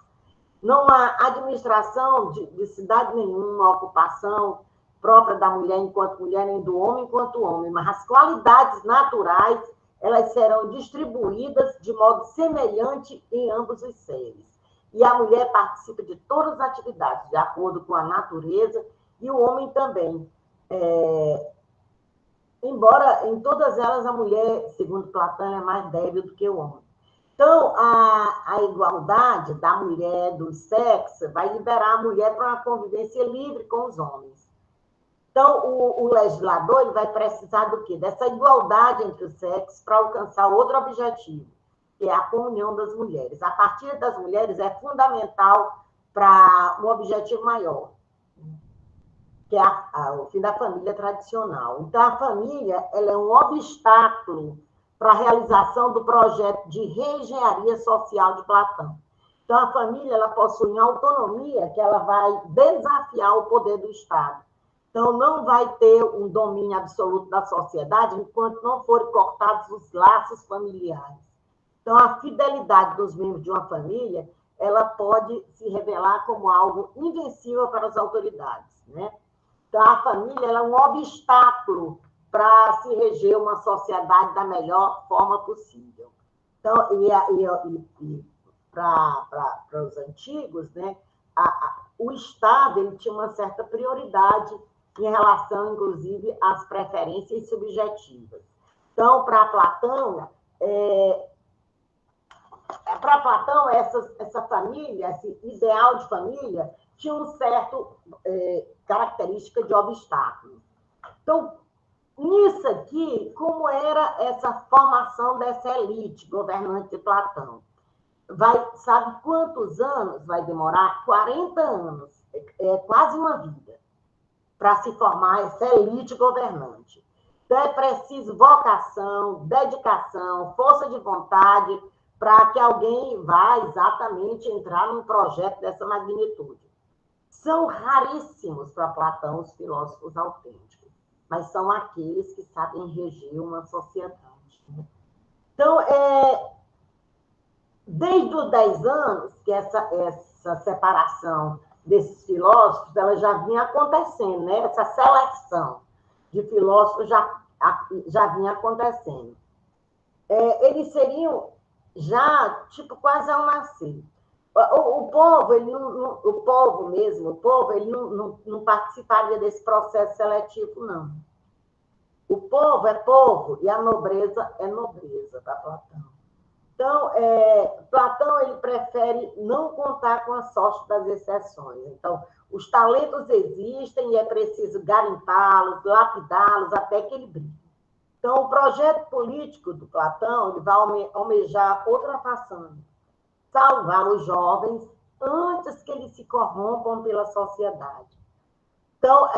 Não há administração de cidade nenhuma, ocupação própria da mulher enquanto mulher, nem do homem enquanto homem, mas as qualidades naturais elas serão distribuídas de modo semelhante em ambos os seres. E a mulher participa de todas as atividades, de acordo com a natureza, e o homem também. Embora em todas elas a mulher, segundo Platão, é mais débil do que o homem. Então, a igualdade da mulher, do sexo, vai liberar a mulher para uma convivência livre com os homens. Então, o legislador ele vai precisar do quê? Dessa igualdade entre os sexos para alcançar outro objetivo, que é a comunhão das mulheres. A partir das mulheres é fundamental para um objetivo maior, que é o fim da família tradicional. Então, a família ela é um obstáculo para a realização do projeto de reengenharia social de Platão. Então, a família ela possui uma autonomia que ela vai desafiar o poder do Estado. Então, não vai ter um domínio absoluto da sociedade enquanto não forem cortados os laços familiares. Então, a fidelidade dos membros de uma família, ela pode se revelar como algo invencível para as autoridades, né? Então, a família ela é um obstáculo para se reger uma sociedade da melhor forma possível. Então, para os antigos, né, o Estado ele tinha uma certa prioridade em relação, inclusive, às preferências subjetivas. Então, para Platão, essa família, esse ideal de família, tinha um certo característica de obstáculo. Então, nisso aqui, como era essa formação dessa elite governante de Platão? Sabe quantos anos vai demorar? 40 anos, quase uma vida. para se formar essa elite governante. Então, é preciso vocação, dedicação, força de vontade para que alguém vá exatamente entrar num projeto dessa magnitude. São raríssimos para Platão os filósofos autênticos, mas são aqueles que sabem reger uma sociedade. Então, desde os 10 anos, que essa separação desses filósofos ela já vinha acontecendo, né? Essa seleção de filósofos já vinha acontecendo. Eles seriam já, tipo, quase ao nascer. O povo, ele não participaria desse processo seletivo, não. O povo é povo e a nobreza é nobreza, para Platão. Então, Platão ele prefere não contar com a sorte das exceções. Então, os talentos existem e é preciso garimpá-los, lapidá-los até que ele brilhe. Então, o projeto político do Platão ele vai almejar outra façanha, salvar os jovens antes que eles se corrompam pela sociedade. Então,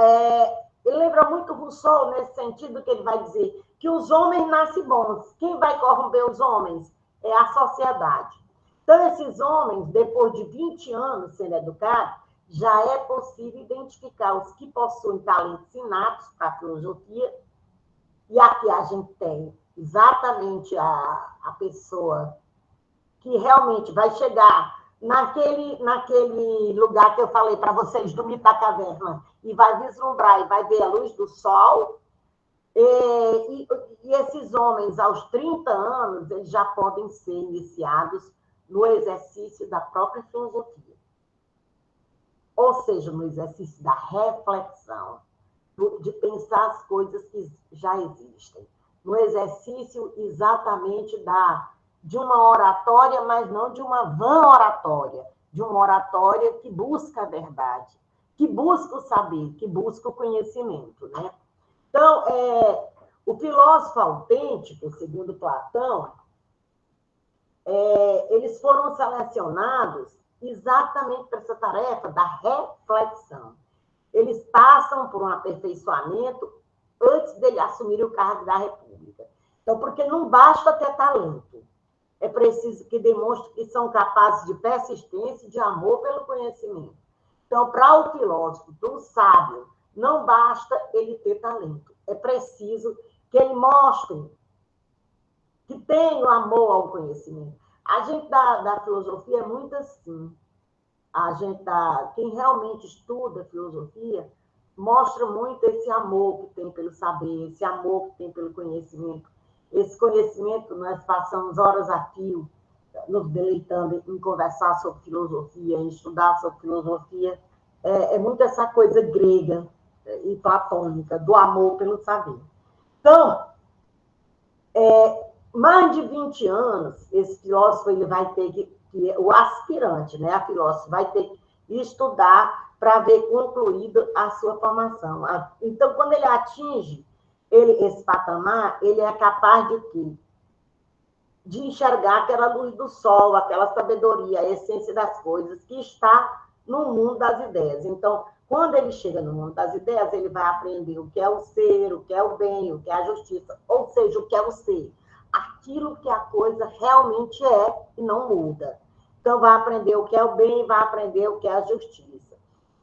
ele lembra muito Rousseau nesse sentido que ele vai dizer que os homens nascem bons. Quem vai corromper os homens é a sociedade. Então, esses homens, depois de 20 anos sendo educados, já é possível identificar os que possuem talentos inatos para a filosofia, e aqui a gente tem exatamente a pessoa que realmente vai chegar naquele lugar que eu falei para vocês, do mito da caverna, e vai vislumbrar, e vai ver a luz do sol. E esses homens, aos 30 anos, eles já podem ser iniciados no exercício da própria filosofia. Ou seja, no exercício da reflexão, de pensar as coisas que já existem. No exercício exatamente de uma oratória, mas não de uma vã oratória, de uma oratória que busca a verdade, que busca o saber, que busca o conhecimento, né? Então, o filósofo autêntico, segundo Platão, eles foram selecionados exatamente para essa tarefa da reflexão. Eles passam por um aperfeiçoamento antes dele assumir o cargo da República. Então, porque não basta ter talento, é preciso que demonstre que são capazes de persistência e de amor pelo conhecimento. Então, para o filósofo, para o sábio, não basta ele ter talento, é preciso que ele mostre que tem o amor ao conhecimento. A gente da filosofia é muito assim. Quem realmente estuda filosofia mostra muito esse amor que tem pelo saber, esse amor que tem pelo conhecimento. Esse conhecimento, nós passamos horas a fio nos deleitando em conversar sobre filosofia, em estudar sobre filosofia. É muito essa coisa grega e platônica, do amor pelo saber. Então, mais de 20 anos, esse filósofo ele vai ter que o aspirante, né, a filósofa, vai ter que estudar para ver concluído a sua formação. Então, quando ele atinge esse patamar, ele é capaz de quê? De enxergar aquela luz do sol, aquela sabedoria, a essência das coisas que está no mundo das ideias. Então, quando ele chega no mundo das ideias, ele vai aprender o que é o ser, o que é o bem, o que é a justiça, ou seja, o que é o ser. Aquilo que a coisa realmente é e não muda. Então, vai aprender o que é o bem, vai aprender o que é a justiça.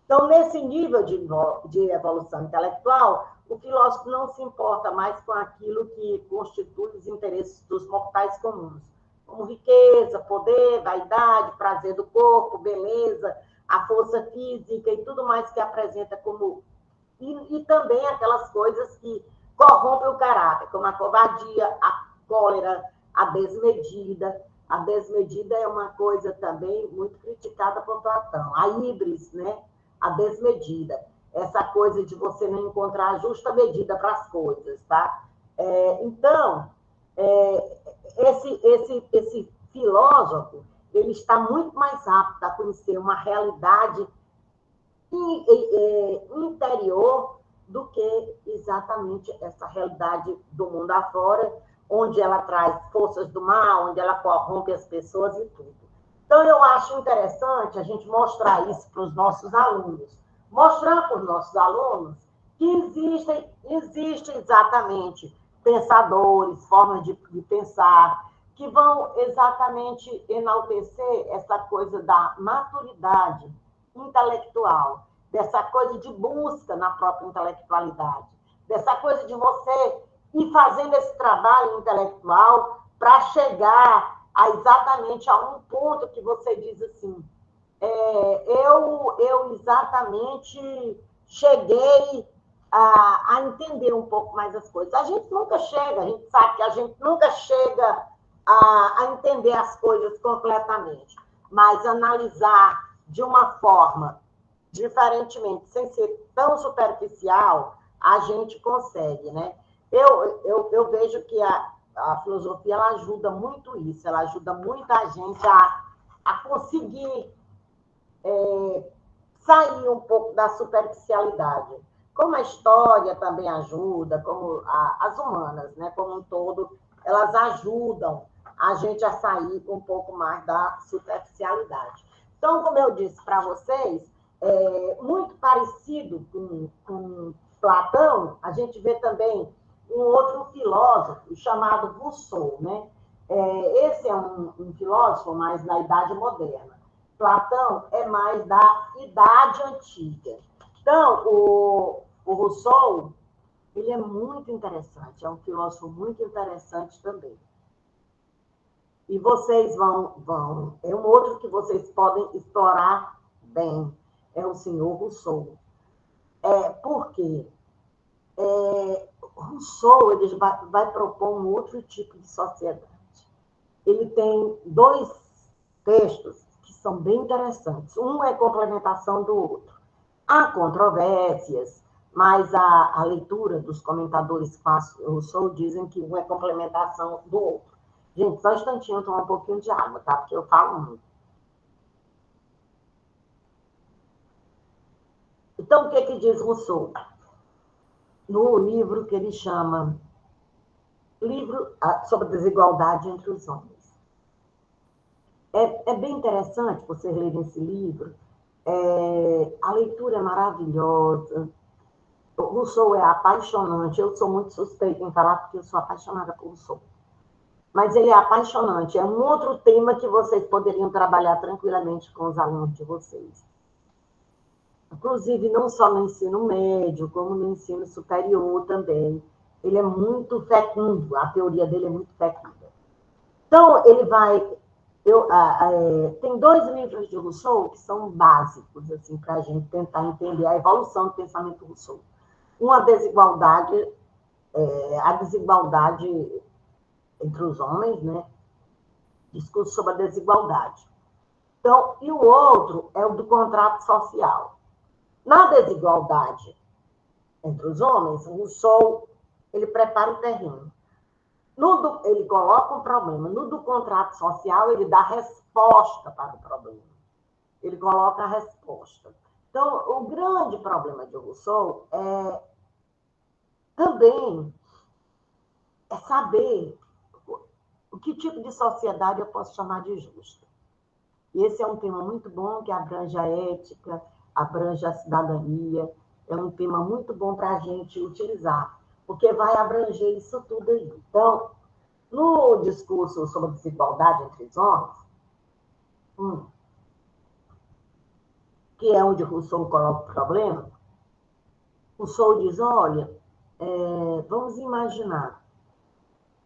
Então, nesse nível de evolução intelectual, o filósofo não se importa mais com aquilo que constitui os interesses dos mortais comuns, como riqueza, poder, vaidade, prazer do corpo, beleza, a força física e tudo mais que apresenta como... E também aquelas coisas que corrompem o caráter, como a covardia, a cólera, a desmedida. A desmedida é uma coisa também muito criticada por Platão. A híbris, né? A desmedida. Essa coisa de você não encontrar a justa medida para as coisas, tá? Então, esse filósofo, ele está muito mais apto a conhecer uma realidade interior do que exatamente essa realidade do mundo afora, onde ela traz forças do mal, onde ela corrompe as pessoas e tudo. Então, eu acho interessante a gente mostrar isso para os nossos alunos. Mostrar para os nossos alunos que existem exatamente pensadores, formas de pensar, que vão exatamente enaltecer essa coisa da maturidade intelectual, dessa coisa de busca na própria intelectualidade, dessa coisa de você ir fazendo esse trabalho intelectual para chegar a exatamente a um ponto que você diz assim, eu exatamente cheguei a entender um pouco mais as coisas. A gente nunca chega, a gente sabe que a gente nunca chega a entender as coisas completamente, mas analisar de uma forma diferentemente, sem ser tão superficial, a gente consegue, né? Eu vejo que a filosofia ela ajuda muito isso, ela ajuda muito a gente a conseguir sair um pouco da superficialidade. Como a história também ajuda, como as humanas, né, como um todo, elas ajudam a gente a sair um pouco mais da superficialidade. Então, como eu disse para vocês, muito parecido com Platão, a gente vê também um outro filósofo chamado Rousseau, né? Esse é um filósofo mais na Idade Moderna. Platão é mais da Idade Antiga. Então, o Rousseau, ele é muito interessante, é um filósofo muito interessante também. E vocês é um outro que vocês podem explorar bem, é o senhor Rousseau. Por quê? Rousseau ele vai propor um outro tipo de sociedade. Ele tem dois textos que são bem interessantes. Um é complementação do outro. Há controvérsias, mas a leitura dos comentadores que fazem Rousseau dizem que um é complementação do outro. Gente, só um instantinho, eu tomar um pouquinho de água, tá? Porque eu falo muito. Então, o que diz Rousseau? No livro que ele chama Livro sobre Desigualdade entre os Homens. É bem interessante você ler esse livro. A leitura é maravilhosa. O Rousseau é apaixonante. Eu sou muito suspeita em falar porque eu sou apaixonada por Rousseau. Mas ele é apaixonante. É um outro tema que vocês poderiam trabalhar tranquilamente com os alunos de vocês. Inclusive, não só no ensino médio, como no ensino superior também. Ele é muito fecundo, a teoria dele é muito fecunda. Então, ele vai... tem dois livros de Rousseau que são básicos assim, para a gente tentar entender a evolução do pensamento Rousseau. A desigualdade entre os homens, né? Discurso sobre a desigualdade. Então, e o outro é o do contrato social. Na desigualdade entre os homens, Rousseau ele prepara o terreno. Ele coloca um problema. No do contrato social, ele dá resposta para o problema. Ele coloca a resposta. Então, o grande problema de Rousseau também é saber o que tipo de sociedade eu posso chamar de justa. E esse é um tema muito bom, que abrange a ética, abrange a cidadania. É um tema muito bom para a gente utilizar, porque vai abranger isso tudo aí. Então, no discurso sobre desigualdade entre os homens, que é onde Rousseau coloca o problema, Rousseau diz, olha, vamos imaginar,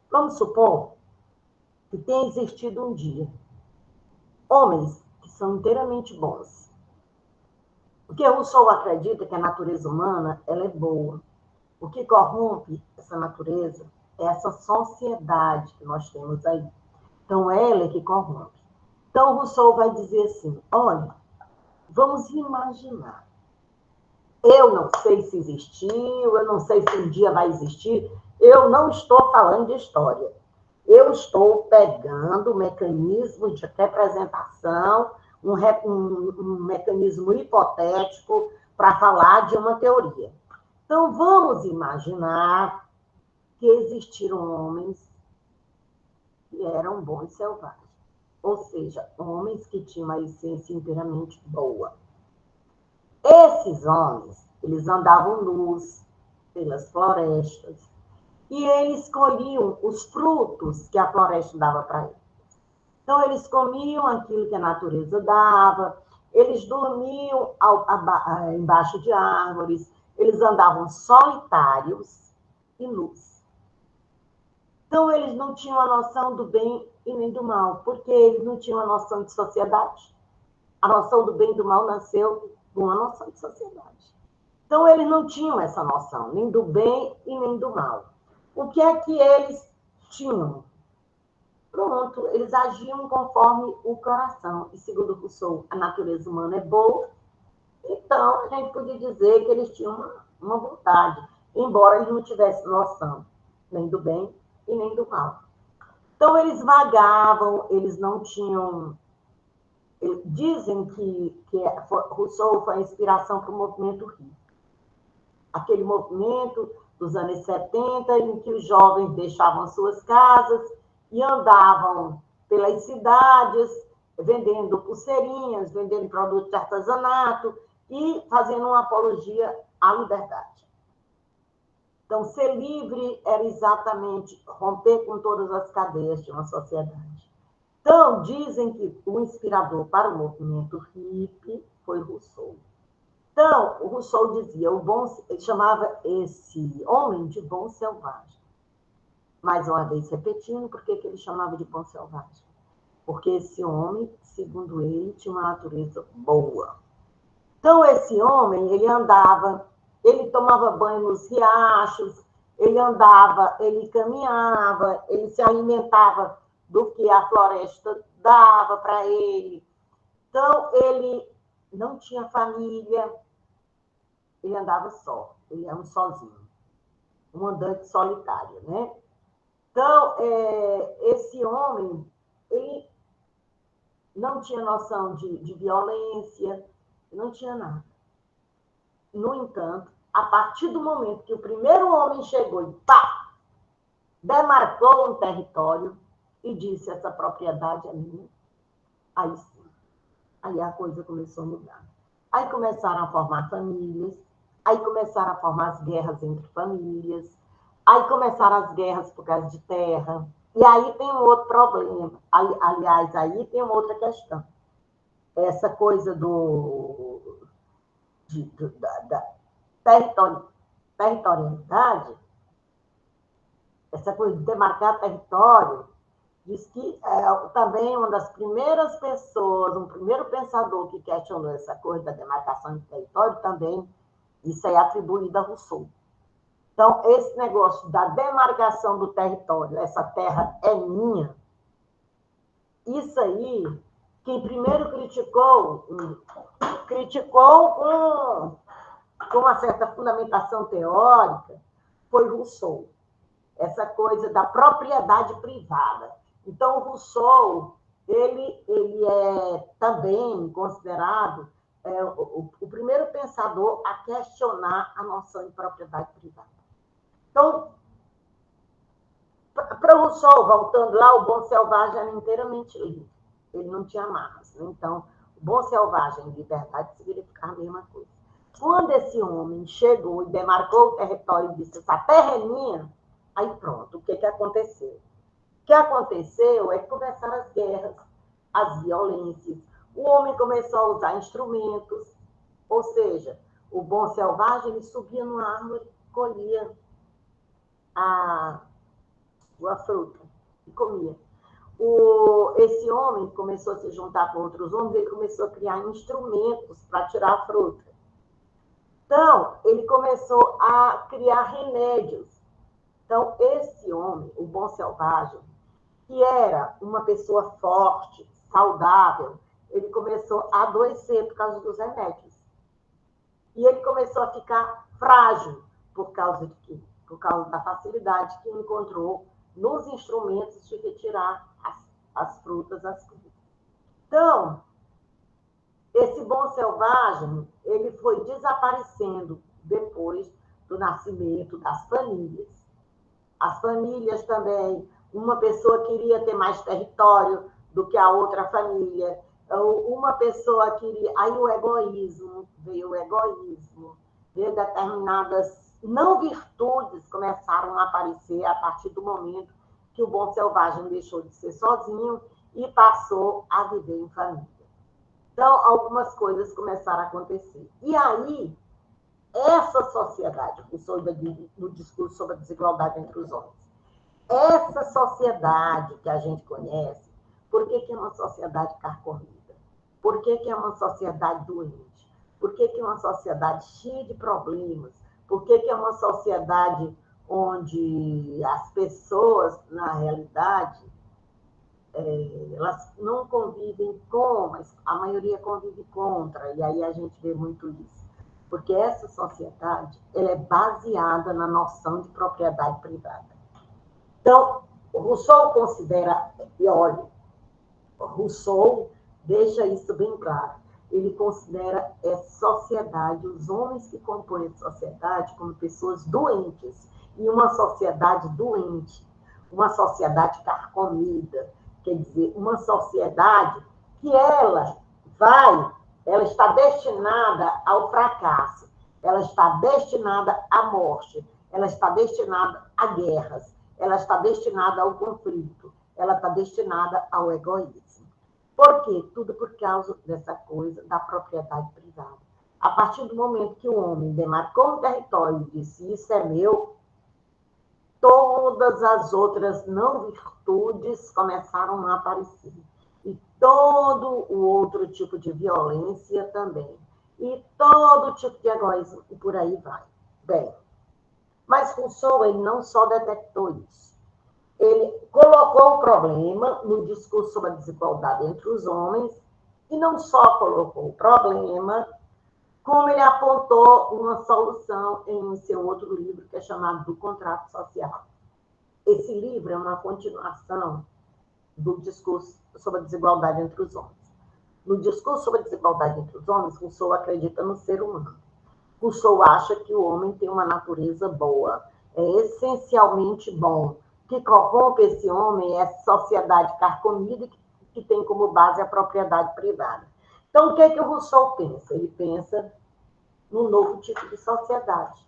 vamos supor que tenha existido um dia homens que são inteiramente bons. Porque Rousseau acredita que a natureza humana ela é boa. O que corrompe essa natureza é essa sociedade que nós temos aí. Então, ela é que corrompe. Então, Rousseau vai dizer assim, olha, vamos imaginar. Eu não sei se existiu, eu não sei se um dia vai existir. Eu não estou falando de história. Eu estou pegando mecanismos de representação, um mecanismo hipotético para falar de uma teoria. Então, vamos imaginar que existiram homens que eram bons selvagens, ou seja, homens que tinham uma essência inteiramente boa. Esses homens, Eles andavam nus pelas florestas e eles colhiam os frutos que a floresta dava para eles. Então, eles comiam aquilo que a natureza dava, eles dormiam embaixo de árvores, eles andavam solitários e nus. Então, eles não tinham a noção do bem e nem do mal, porque eles não tinham a noção de sociedade. A noção do bem e do mal nasceu de uma noção de sociedade. Então, eles não tinham essa noção, nem do bem e nem do mal. O que é que eles tinham? Pronto, eles agiam conforme o coração. E, segundo Rousseau, a natureza humana é boa. Então, a gente podia dizer que eles tinham uma vontade, embora eles não tivessem noção nem do bem e nem do mal. Então, eles vagavam, eles não tinham... Dizem que Rousseau foi a inspiração para o movimento hippie. Aquele movimento dos anos 70, em que os jovens deixavam suas casas e andavam pelas cidades, vendendo pulseirinhas, vendendo produtos de artesanato e fazendo uma apologia à liberdade. Então, ser livre era exatamente romper com todas as cadeias de uma sociedade. Então, dizem que o inspirador para o movimento hippie foi Rousseau. Então, o Rousseau dizia, ele chamava esse homem de bom selvagem. Mais uma vez repetindo, por que ele chamava de bom selvagem? Porque esse homem, segundo ele, tinha uma natureza boa. Então, esse homem, ele andava, ele tomava banho nos riachos, ele andava, ele caminhava, ele se alimentava do que a floresta dava para ele. Então, ele não tinha família, ele andava só, ele era um sozinho, um andante solitário, né? Então, esse homem, ele não tinha noção de violência, não tinha nada. No entanto, a partir do momento que o primeiro homem chegou e pá, demarcou um território e disse, essa propriedade é minha, aí sim, aí a coisa começou a mudar. Aí começaram a formar famílias, aí começaram a formar as guerras entre famílias, aí começaram as guerras por causa de terra. E aí tem um outro problema. Aliás, aí tem uma outra questão. Essa coisa da territorialidade, essa coisa de demarcar território, diz que também uma das primeiras pessoas, um primeiro pensador que questionou essa coisa da demarcação de território também, isso é atribuído a Rousseau. Então, esse negócio da demarcação do território, essa terra é minha, isso aí, quem primeiro criticou com uma certa fundamentação teórica, foi Rousseau. Essa coisa da propriedade privada. Então, o Rousseau, ele é também considerado o primeiro pensador a questionar a noção de propriedade privada. Então, para Rousseau, voltando lá, o bom selvagem era inteiramente livre. Ele não tinha amarras. Né? Então, o bom selvagem e liberdade significava a mesma coisa. Quando esse homem chegou e demarcou o território e disse, essa terra é minha, aí pronto, o que aconteceu? O que aconteceu é que começaram as guerras, as violências. O homem começou a usar instrumentos, ou seja, o bom selvagem ele subia numa árvore, colhia a fruta e comia. Esse homem começou a se juntar com outros homens, ele começou a criar instrumentos para tirar a fruta. Então, ele começou a criar remédios. Então, esse homem, o bom selvagem, que era uma pessoa forte, saudável, ele começou a adoecer por causa dos remédios. E ele começou a ficar frágil por causa de quê? Por causa da facilidade que encontrou nos instrumentos de retirar as frutas, as coisas. Então, esse bom selvagem, ele foi desaparecendo depois do nascimento das famílias. As famílias também, uma pessoa queria ter mais território do que a outra família, uma pessoa queria... Aí o egoísmo, veio o egoísmo. determinadas não virtudes começaram a aparecer a partir do momento que o bom selvagem deixou de ser sozinho e passou a viver em família. Então, algumas coisas começaram a acontecer. E aí, essa sociedade, no discurso sobre a desigualdade entre os homens, essa sociedade que a gente conhece, por que é uma sociedade carcomida? Por que é uma sociedade doente? Por que é uma sociedade cheia de problemas? Por que é uma sociedade onde as pessoas, na realidade, elas não convivem com, mas a maioria convive contra, e aí a gente vê muito isso. Porque essa sociedade ela é baseada na noção de propriedade privada. Então, Rousseau considera, e olha, Rousseau deixa isso bem claro, ele considera essa sociedade, os homens que compõem a sociedade, como pessoas doentes, e uma sociedade doente, uma sociedade carcomida, quer dizer, uma sociedade que ela está destinada ao fracasso, ela está destinada à morte, ela está destinada a guerras, ela está destinada ao conflito, ela está destinada ao egoísmo. Por quê? Tudo por causa dessa coisa da propriedade privada. A partir do momento que o homem demarcou um território e disse, isso é meu, todas as outras não virtudes começaram a aparecer. E todo o outro tipo de violência também. E todo tipo de egoísmo, e por aí vai. Bem, mas Rousseau, ele não só detectou isso. Ele colocou o problema no discurso sobre a desigualdade entre os homens, e não só colocou o problema, como ele apontou uma solução em seu outro livro, que é chamado Do Contrato Social. Esse livro é uma continuação do discurso sobre a desigualdade entre os homens. No discurso sobre a desigualdade entre os homens, Rousseau acredita no ser humano. Rousseau acha que o homem tem uma natureza boa, é essencialmente bom. O que corrompe esse homem é a sociedade carcomida que tem como base a propriedade privada. Então, o que é que o Rousseau pensa? Ele pensa num novo tipo de sociedade,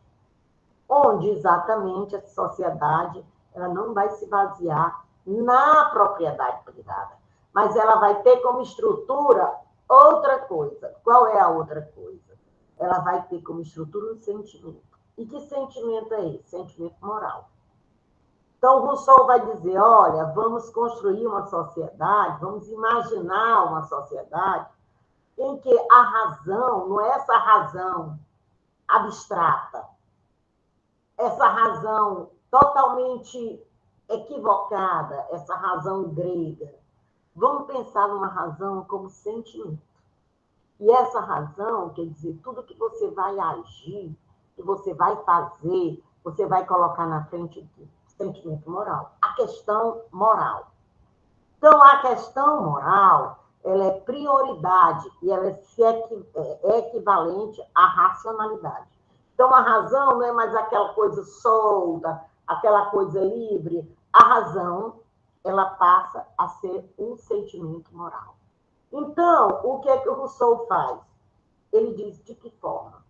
onde exatamente essa sociedade ela não vai se basear na propriedade privada, mas ela vai ter como estrutura outra coisa. Qual é a outra coisa? Ela vai ter como estrutura um sentimento. E que sentimento é esse? Sentimento moral. Então, Rousseau vai dizer, olha, vamos construir uma sociedade, vamos imaginar uma sociedade em que a razão, não é essa razão abstrata, essa razão totalmente equivocada, essa razão grega. Vamos pensar numa razão como sentimento. E essa razão, quer dizer, tudo que você vai agir, que você vai fazer, você vai colocar na frente do sentimento moral. A questão moral. Então, a questão moral, ela é prioridade e ela é equivalente à racionalidade. Então, a razão não é mais aquela coisa solta, aquela coisa livre. A razão, ela passa a ser um sentimento moral. Então, o que é que o Rousseau faz? Ele diz de que forma?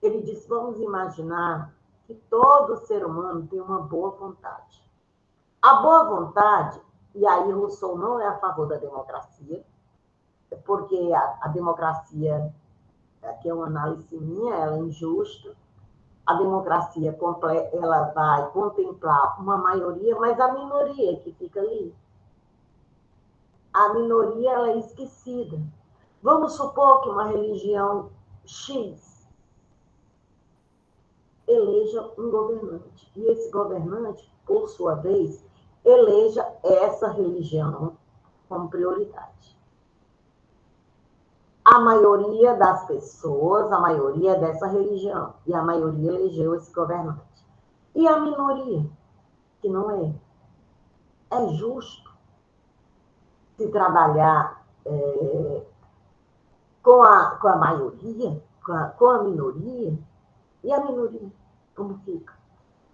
Ele diz, vamos imaginar que todo ser humano tem uma boa vontade. A boa vontade, e aí Rousseau não é a favor da democracia, porque a democracia, aqui é uma análise minha, ela é injusta, a democracia ela vai contemplar uma maioria, mas a minoria que fica ali, a minoria ela é esquecida. Vamos supor que uma religião X eleja um governante, e esse governante, por sua vez, eleja essa religião como prioridade. A maioria das pessoas, a maioria dessa religião, e a maioria elegeu esse governante. E a minoria, que não é? É justo se trabalhar com a maioria, com a minoria, e a minoria, como fica?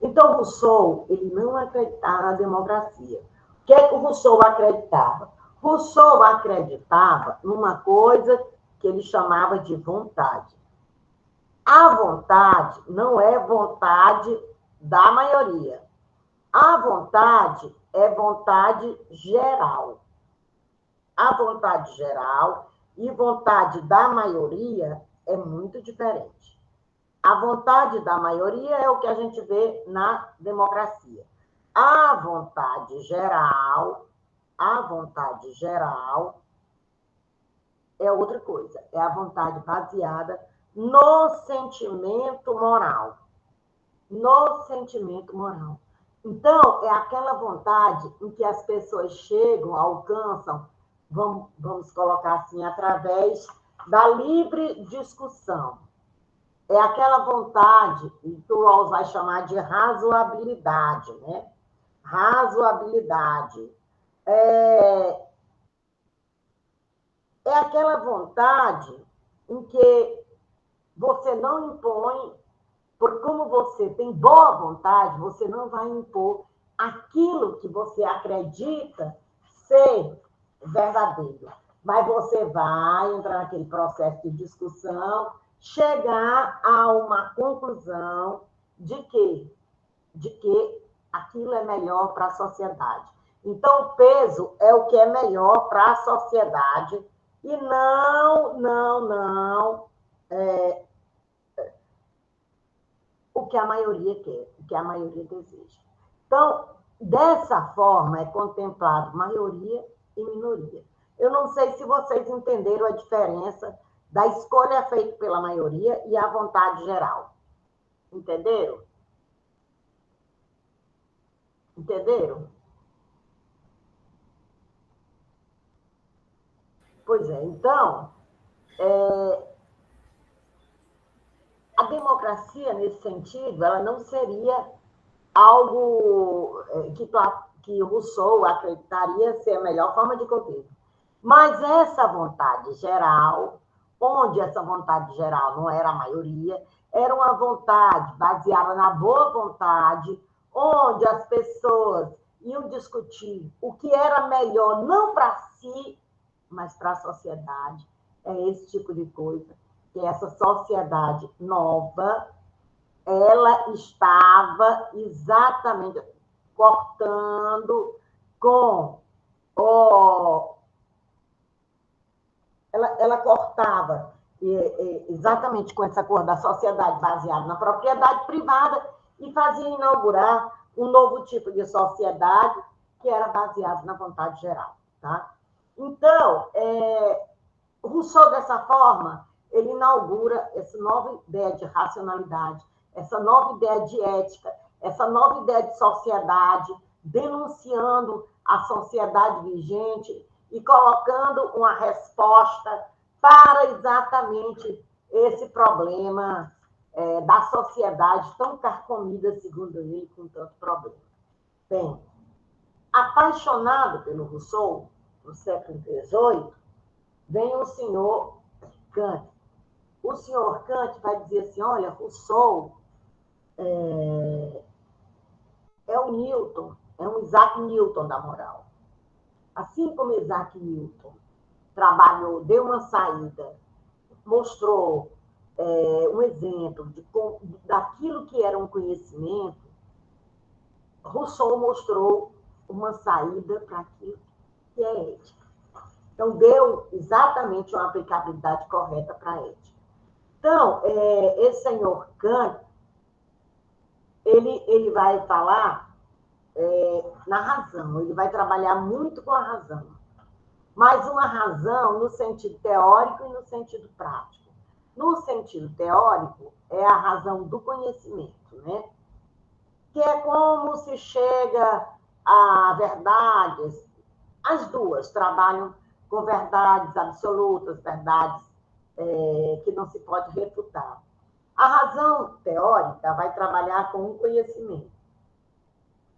Então, Rousseau, ele não acreditava na democracia. O que é que o Rousseau acreditava? Rousseau acreditava numa coisa que ele chamava de vontade. A vontade não é vontade da maioria. A vontade é vontade geral. A vontade geral e vontade da maioria é muito diferente. A vontade da maioria é o que a gente vê na democracia. A vontade geral é outra coisa. É a vontade baseada no sentimento moral. No sentimento moral. Então, é aquela vontade em que as pessoas chegam, alcançam, vamos colocar assim, através da livre discussão. É aquela vontade que o Rawls vai chamar de razoabilidade, né? Razoabilidade. É aquela vontade em que você não impõe, porque como você tem boa vontade, você não vai impor aquilo que você acredita ser verdadeiro. Mas você vai entrar naquele processo de discussão, chegar a uma conclusão de que aquilo é melhor para a sociedade. Então, o peso é o que é melhor para a sociedade e não o que a maioria quer, o que a maioria deseja. Então, dessa forma é contemplado maioria e minoria. Eu não sei se vocês entenderam a diferença da escolha feita pela maioria e a vontade geral. Entenderam? Entenderam? Pois é, então, a democracia, nesse sentido, ela não seria algo que Rousseau acreditaria ser a melhor forma de governo. Mas essa vontade geral, onde essa vontade geral não era a maioria, era uma vontade baseada na boa vontade, onde as pessoas iam discutir o que era melhor, não para si, mas para a sociedade. É esse tipo de coisa que essa sociedade nova, ela estava exatamente cortando com ela cortava exatamente com essa cor da sociedade baseada na propriedade privada e fazia inaugurar um novo tipo de sociedade que era baseado na vontade geral. Tá? Então, Rousseau, dessa forma, ele inaugura essa nova ideia de racionalidade, essa nova ideia de ética, essa nova ideia de sociedade, denunciando a sociedade vigente e colocando uma resposta para exatamente esse problema da sociedade tão carcomida, segundo ele, com tanto problema. Bem, apaixonado pelo Rousseau, no século XVIII, vem o senhor Kant. O senhor Kant vai dizer assim, olha, Rousseau é o Newton, é um Isaac Newton da moral. Assim como Isaac Newton trabalhou, deu uma saída, mostrou um exemplo daquilo que era um conhecimento, Rousseau mostrou uma saída para aquilo que é ética. Então, deu exatamente uma aplicabilidade correta para a ética. Então, esse senhor Kant, ele vai falar na razão, ele vai trabalhar muito com a razão, mas uma razão no sentido teórico e no sentido prático. No sentido teórico, é a razão do conhecimento, né? Que é como se chega a verdades. As duas trabalham com verdades absolutas, verdades que não se pode refutar. A razão teórica vai trabalhar com o conhecimento,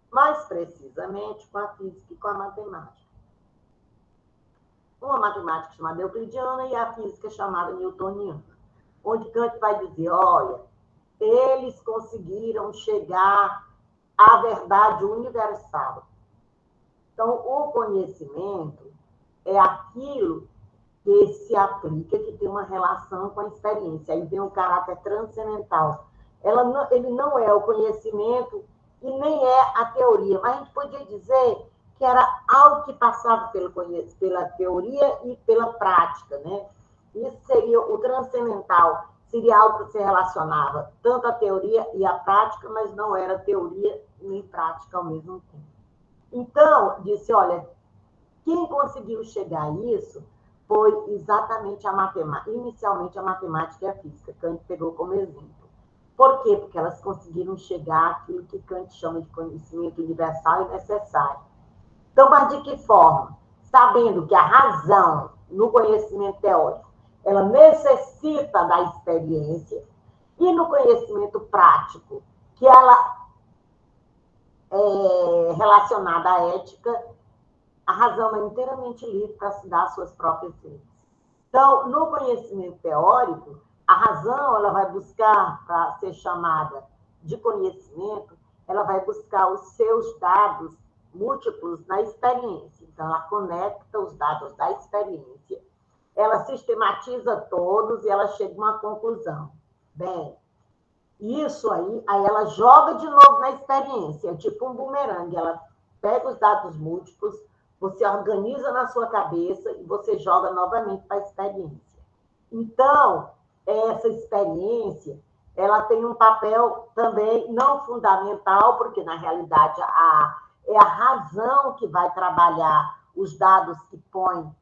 mais precisamente com a física e com a matemática. Uma matemática chamada euclidiana e a física chamada newtoniana, onde Kant vai dizer, olha, eles conseguiram chegar à verdade universal. Então, o conhecimento é aquilo que se aplica, que tem uma relação com a experiência. Aí vem o caráter transcendental. Ele não é o conhecimento e nem é a teoria, mas a gente podia dizer que era algo que passava pela teoria e pela prática, né? Isso seria o transcendental, seria algo que se relacionava tanto à teoria e à prática, mas não era teoria nem prática ao mesmo tempo. Então, disse, olha, quem conseguiu chegar a isso foi exatamente a matemática, inicialmente a matemática e a física, Kant pegou como exemplo. Por quê? Porque elas conseguiram chegar àquilo que Kant chama de conhecimento universal e necessário. Então, mas de que forma? Sabendo que a razão no conhecimento teórico, ela necessita da experiência, e no conhecimento prático, que ela é relacionada à ética, a razão é inteiramente livre para se dar as suas próprias leis. Então, no conhecimento teórico, a razão ela vai buscar, para ser chamada de conhecimento, ela vai buscar os seus dados múltiplos na experiência. Então, ela conecta os dados da experiência, ela sistematiza todos e ela chega a uma conclusão. Bem, isso aí ela joga de novo na experiência, é tipo um bumerangue, ela pega os dados múltiplos, você organiza na sua cabeça e você joga novamente para a experiência. Então, essa experiência, ela tem um papel também não fundamental, porque na realidade é a razão que vai trabalhar os dados que põe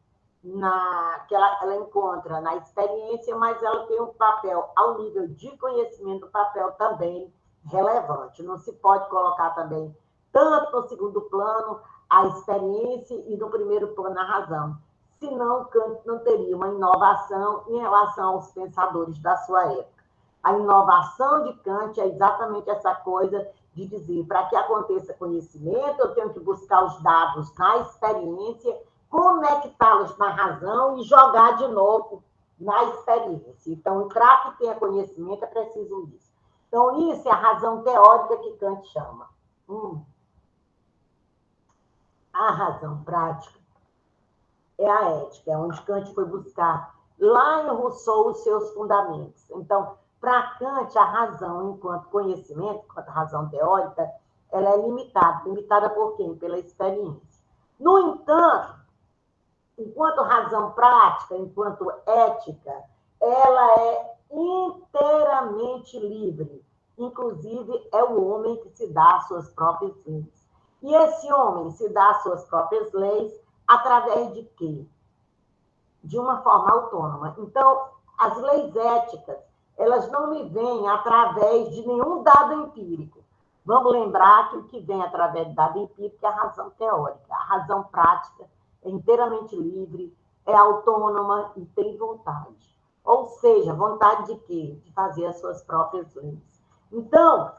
que ela encontra na experiência, mas ela tem um papel, ao nível de conhecimento, um papel também relevante. Não se pode colocar também tanto no segundo plano a experiência e no primeiro plano a razão. Senão, Kant não teria uma inovação em relação aos pensadores da sua época. A inovação de Kant é exatamente essa coisa de dizer, para que aconteça conhecimento, eu tenho que buscar os dados na experiência, conectá-los na razão e jogar de novo na experiência. Então, para que tenha conhecimento, é preciso isso. Então, isso é a razão teórica que Kant chama. A razão prática é a ética, é onde Kant foi buscar lá em Rousseau os seus fundamentos. Então, para Kant, a razão enquanto conhecimento, enquanto razão teórica, ela é limitada. Limitada por quem? Pela experiência. No entanto, enquanto razão prática, enquanto ética, ela é inteiramente livre. Inclusive, é o homem que se dá as suas próprias leis. E esse homem se dá as suas próprias leis através de quê? De uma forma autônoma. Então, as leis éticas, elas não me vêm através de nenhum dado empírico. Vamos lembrar que o que vem através do dado empírico é a razão teórica. A razão prática é inteiramente livre, é autônoma e tem vontade. Ou seja, vontade de quê? De fazer as suas próprias leis. Então,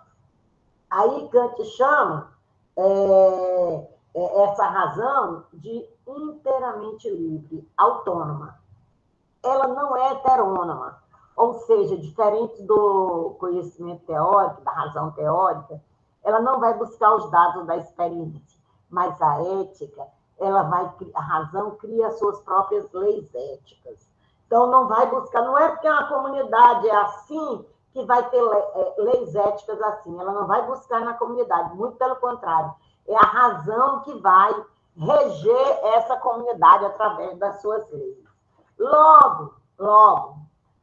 aí Kant chama essa razão de inteiramente livre, autônoma. Ela não é heterônoma, ou seja, diferente do conhecimento teórico, da razão teórica, ela não vai buscar os dados da experiência, mas a ética, a razão cria as suas próprias leis éticas. Então, não vai buscar, não é porque uma comunidade é assim que vai ter leis éticas assim, ela não vai buscar na comunidade, muito pelo contrário, é a razão que vai reger essa comunidade através das suas leis. Logo,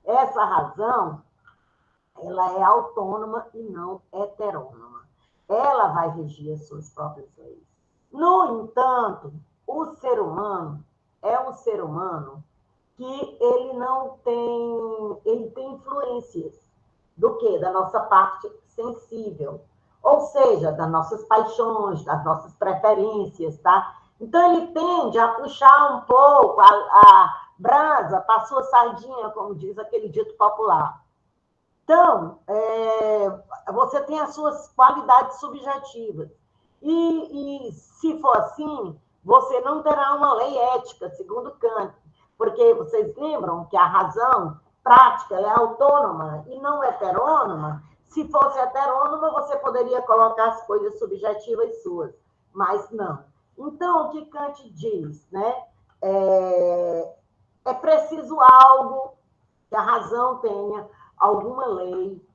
essa razão, ela é autônoma e não heterônoma. Ela vai regir as suas próprias leis. No entanto, o ser humano é um ser humano que ele tem influências do quê? Da nossa parte sensível. Ou seja, das nossas paixões, das nossas preferências, tá? Então, ele tende a puxar um pouco a brasa para a sua sardinha, como diz aquele dito popular. Então, você tem as suas qualidades subjetivas. E se for assim, você não terá uma lei ética, segundo Kant. Porque vocês lembram que a razão prática ela é autônoma e não heterônoma? Se fosse heterônoma, você poderia colocar as coisas subjetivas suas, mas não. Então, o que Kant diz, né? É preciso algo que a razão tenha alguma lei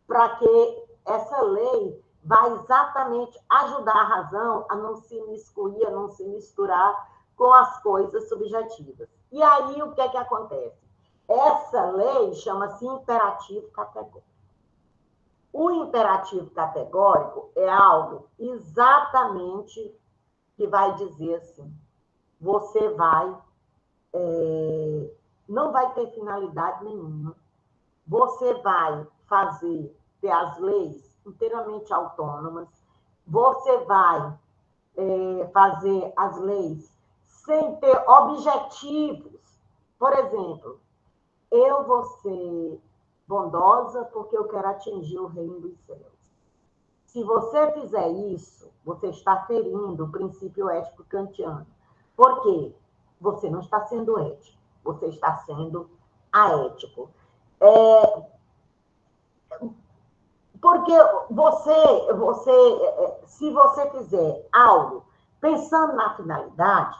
para que essa lei vai exatamente ajudar a razão a não se imiscuir, a não se misturar com as coisas subjetivas. E aí, o que é que acontece? Essa lei chama-se imperativo categórico. O imperativo categórico é algo exatamente que vai dizer assim, você vai, não vai ter finalidade nenhuma, você vai ter as leis inteiramente autônomas, você vai fazer as leis sem ter objetivos. Por exemplo, eu vou ser bondosa porque eu quero atingir o reino dos céus. Se você fizer isso, você está ferindo o princípio ético kantiano. Por quê? Você não está sendo ético, você está sendo aético. Porque se você fizer algo pensando na finalidade,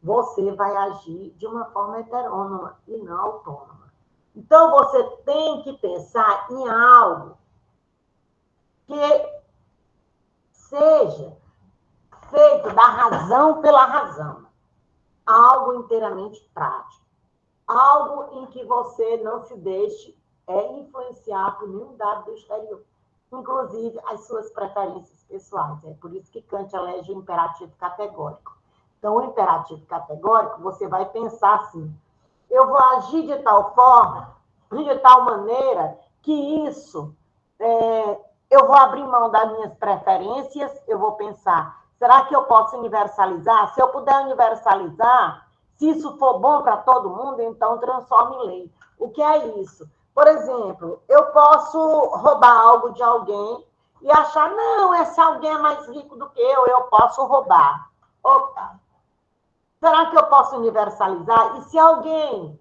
você vai agir de uma forma heterônoma e não autônoma. Então, você tem que pensar em algo que seja feito da razão pela razão. Algo inteiramente prático. Algo em que você não se deixe influenciar por nenhum dado do exterior. Inclusive as suas preferências pessoais. É por isso que Kant elege o imperativo categórico. Então, o imperativo categórico, você vai pensar assim, eu vou agir de tal forma, de tal maneira, que isso, eu vou abrir mão das minhas preferências, eu vou pensar, será que eu posso universalizar? Se eu puder universalizar, se isso for bom para todo mundo, então transforme em lei. O que é isso? Por exemplo, eu posso roubar algo de alguém e achar, não, esse alguém é mais rico do que eu posso roubar. Opa! Será que eu posso universalizar? E se alguém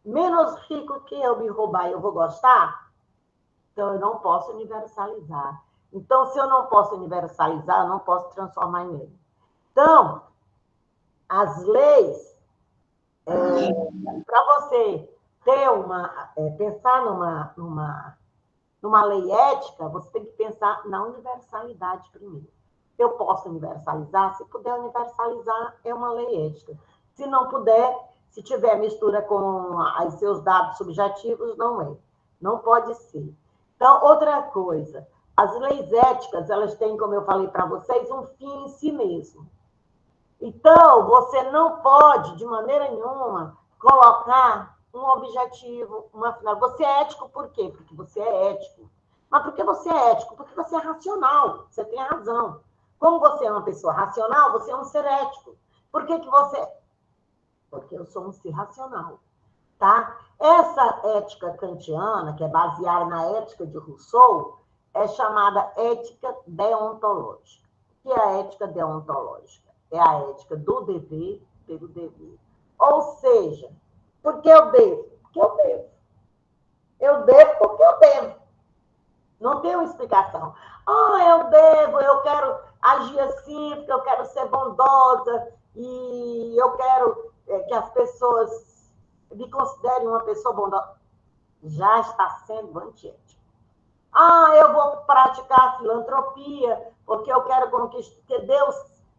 menos rico que eu me roubar, eu vou gostar? Então, eu não posso universalizar. Então, se eu não posso universalizar, eu não posso transformar em lei. Então, as leis, para você pensar numa lei ética, você tem que pensar na universalidade primeiro. Eu posso universalizar? Se puder universalizar, é uma lei ética. Se não puder, se tiver mistura com os seus dados subjetivos, não é. Não pode ser. Então, outra coisa, as leis éticas, elas têm, como eu falei para vocês, um fim em si mesmo. Então, você não pode, de maneira nenhuma, colocar um objetivo, uma final. Você é ético por quê? Porque você é ético. Mas por que você é ético? Porque você é racional, você tem razão. Como você é uma pessoa racional, você é um ser ético. Por que você... Porque eu sou um ser racional. Tá? Essa ética kantiana, que é baseada na ética de Rousseau, é chamada ética deontológica. O que é a ética deontológica? É a ética do dever pelo dever. Ou seja, por que eu devo? Porque eu devo. Eu devo porque eu devo. Não tem uma explicação. Eu devo, eu quero agir assim, porque eu quero ser bondosa e eu quero que as pessoas me considerem uma pessoa bondosa. Já está sendo antiético. Eu vou praticar filantropia porque eu quero que Deus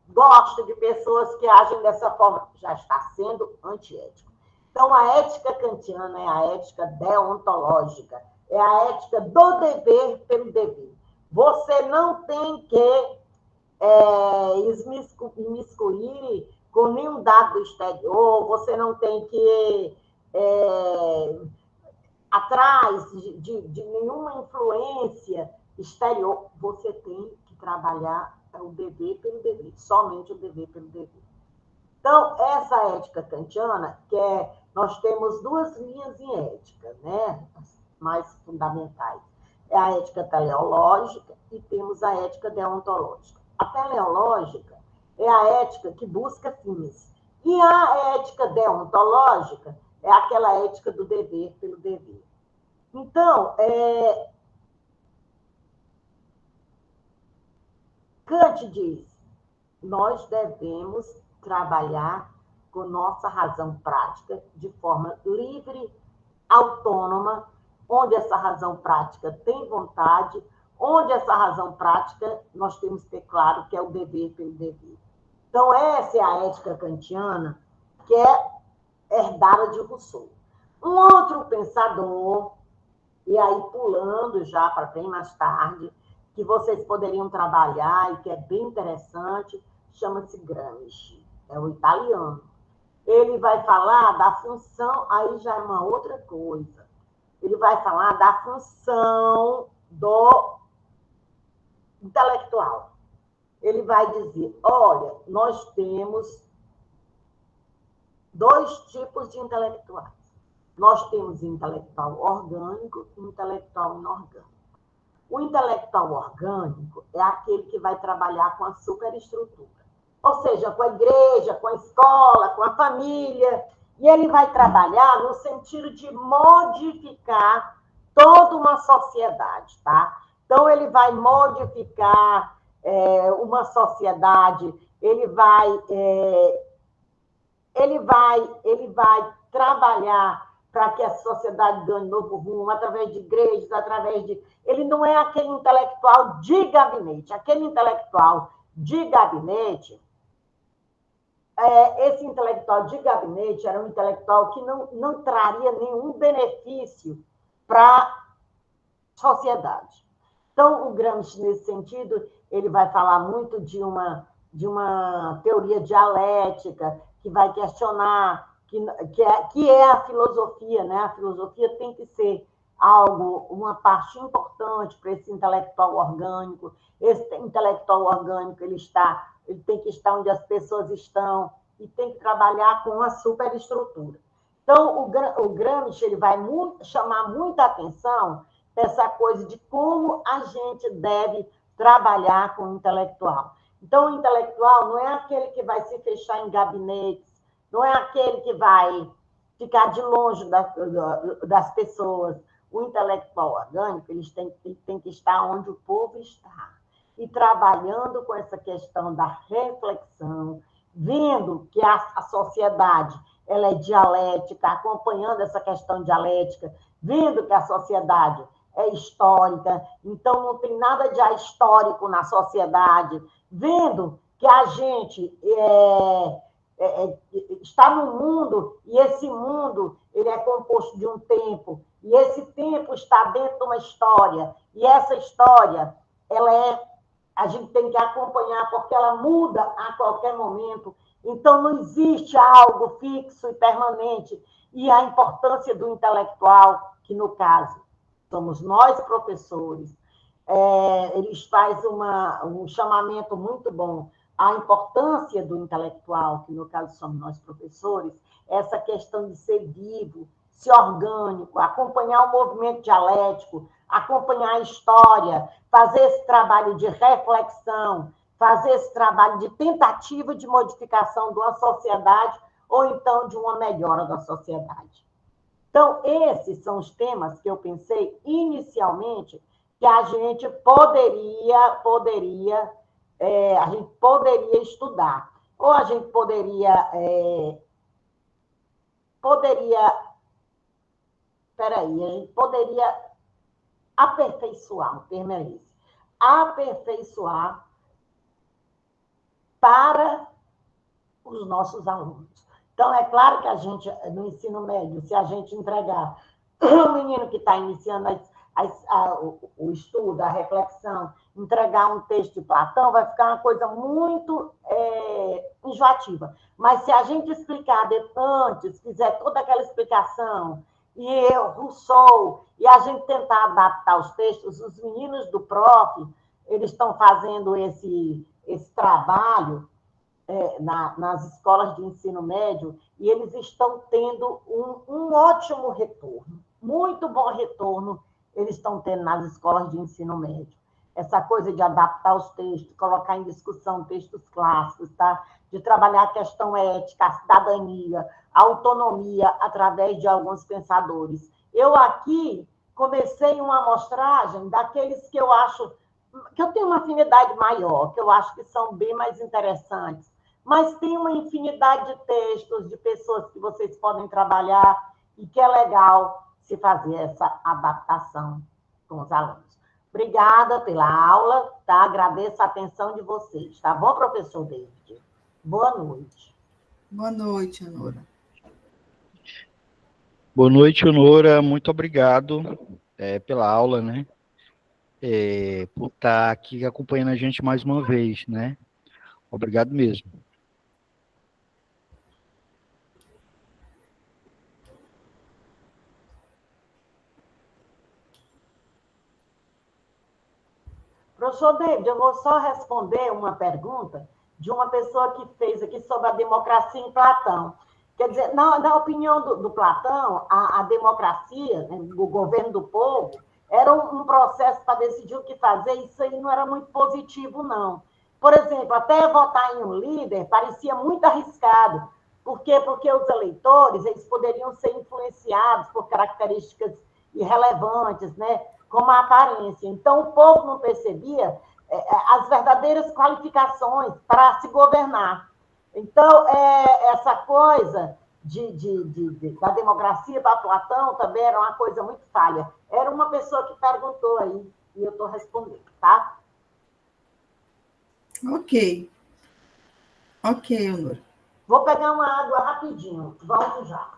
goste de pessoas que agem dessa forma. Já está sendo antiético. Então, a ética kantiana é a ética deontológica, é a ética do dever pelo dever. Você não tem que imiscuir com nenhum dado do exterior, você não tem que atrás de nenhuma influência exterior, você tem que trabalhar o dever pelo dever, somente o dever pelo dever. Então, essa ética kantiana, nós temos duas linhas em ética, né? As mais fundamentais. É a ética teleológica e temos a ética deontológica. A teleológica é a ética que busca fins. E a ética deontológica é aquela ética do dever pelo dever. Então, Kant diz, nós devemos trabalhar com nossa razão prática, de forma livre, autônoma, onde essa razão prática tem vontade, onde essa razão prática nós temos que ter claro que é o dever pelo dever. Então, essa é a ética kantiana, que é herdada de Rousseau. Um outro pensador, e aí pulando já para bem mais tarde, que vocês poderiam trabalhar e que é bem interessante, chama-se Gramsci, é o italiano. Ele vai falar da função, aí já é uma outra coisa. Ele vai falar da função do intelectual. Ele vai dizer, olha, nós temos 2 tipos de intelectuais. Nós temos intelectual orgânico e intelectual inorgânico. O intelectual orgânico é aquele que vai trabalhar com a superestrutura, ou seja, com a igreja, com a escola, com a família, e ele vai trabalhar no sentido de modificar toda uma sociedade, tá? Então, ele vai modificar uma sociedade, ele vai trabalhar para que a sociedade ganhe novo rumo, através de igrejas, através de... Ele não é aquele intelectual de gabinete. Aquele intelectual de gabinete, esse intelectual de gabinete era um intelectual que não traria nenhum benefício para a sociedade. Então, o Gramsci, nesse sentido, ele vai falar muito de uma teoria dialética, que vai questionar, que é a filosofia, né? A filosofia tem que ser algo, uma parte importante para esse intelectual orgânico. Esse intelectual orgânico, ele tem que estar onde as pessoas estão e tem que trabalhar com a superestrutura. Então, o Gramsci ele vai chamar muita atenção essa coisa de como a gente deve trabalhar com o intelectual. Então, o intelectual não é aquele que vai se fechar em gabinetes, não é aquele que vai ficar de longe das pessoas. O intelectual orgânico, ele tem que estar onde o povo está. E trabalhando com essa questão da reflexão, vendo que a sociedade ela é dialética, acompanhando essa questão dialética, vendo que a sociedade é histórica, então não tem nada de ahistórico na sociedade, vendo que a gente está no mundo, e esse mundo ele é composto de um tempo, e esse tempo está dentro de uma história, e essa história a gente tem que acompanhar, porque ela muda a qualquer momento, então não existe algo fixo e permanente, e a importância do intelectual, que no caso somos nós professores, eles fazem um chamamento muito bom. A importância do intelectual, que no caso somos nós professores, essa questão de ser vivo, ser orgânico, acompanhar o movimento dialético, acompanhar a história, fazer esse trabalho de reflexão, fazer esse trabalho de tentativa de modificação de uma sociedade ou então de uma melhora da sociedade. Então, esses são os temas que eu pensei inicialmente que a gente poderia estudar. Ou a gente poderia aperfeiçoar, o termo é esse, aperfeiçoar para os nossos alunos. Então, é claro que a gente, no ensino médio, se a gente entregar o menino que está iniciando o estudo, a reflexão, entregar um texto de Platão, vai ficar uma coisa muito enjoativa. Mas se a gente explicar antes, fizer toda aquela explicação, Rousseau, e a gente tentar adaptar os textos, os meninos do PROF, eles estão fazendo esse trabalho nas escolas de ensino médio, e eles estão tendo um ótimo retorno, muito bom retorno eles estão tendo nas escolas de ensino médio. Essa coisa de adaptar os textos, colocar em discussão textos clássicos, tá? De trabalhar a questão ética, a cidadania, a autonomia, através de alguns pensadores. Eu aqui comecei uma amostragem daqueles que eu acho que eu tenho uma afinidade maior, que eu acho que são bem mais interessantes. mas tem uma infinidade de textos, de pessoas que vocês podem trabalhar e que é legal se fazer essa adaptação com os alunos. Obrigada pela aula, tá? Agradeço a atenção de vocês, tá bom, professor David? Boa noite. Boa noite, Honora. Boa noite, Honora. Muito obrigado pela aula, né? Por estar aqui acompanhando a gente mais uma vez, né? Obrigado mesmo. Professor David, eu vou só responder uma pergunta de uma pessoa que fez aqui sobre a democracia em Platão. Quer dizer, na opinião do Platão, a democracia, né, o governo do povo, era um processo para decidir o que fazer, isso aí não era muito positivo, não. Por exemplo, até votar em um líder parecia muito arriscado. Por quê? Porque os eleitores eles poderiam ser influenciados por características irrelevantes, né? Como a aparência. Então, o povo não percebia as verdadeiras qualificações para se governar. Então, essa coisa da democracia para Platão também era uma coisa muito falha. Era uma pessoa que perguntou aí, e eu estou respondendo, tá? Ok. Ok, Honora. Vou pegar uma água rapidinho. Volto já.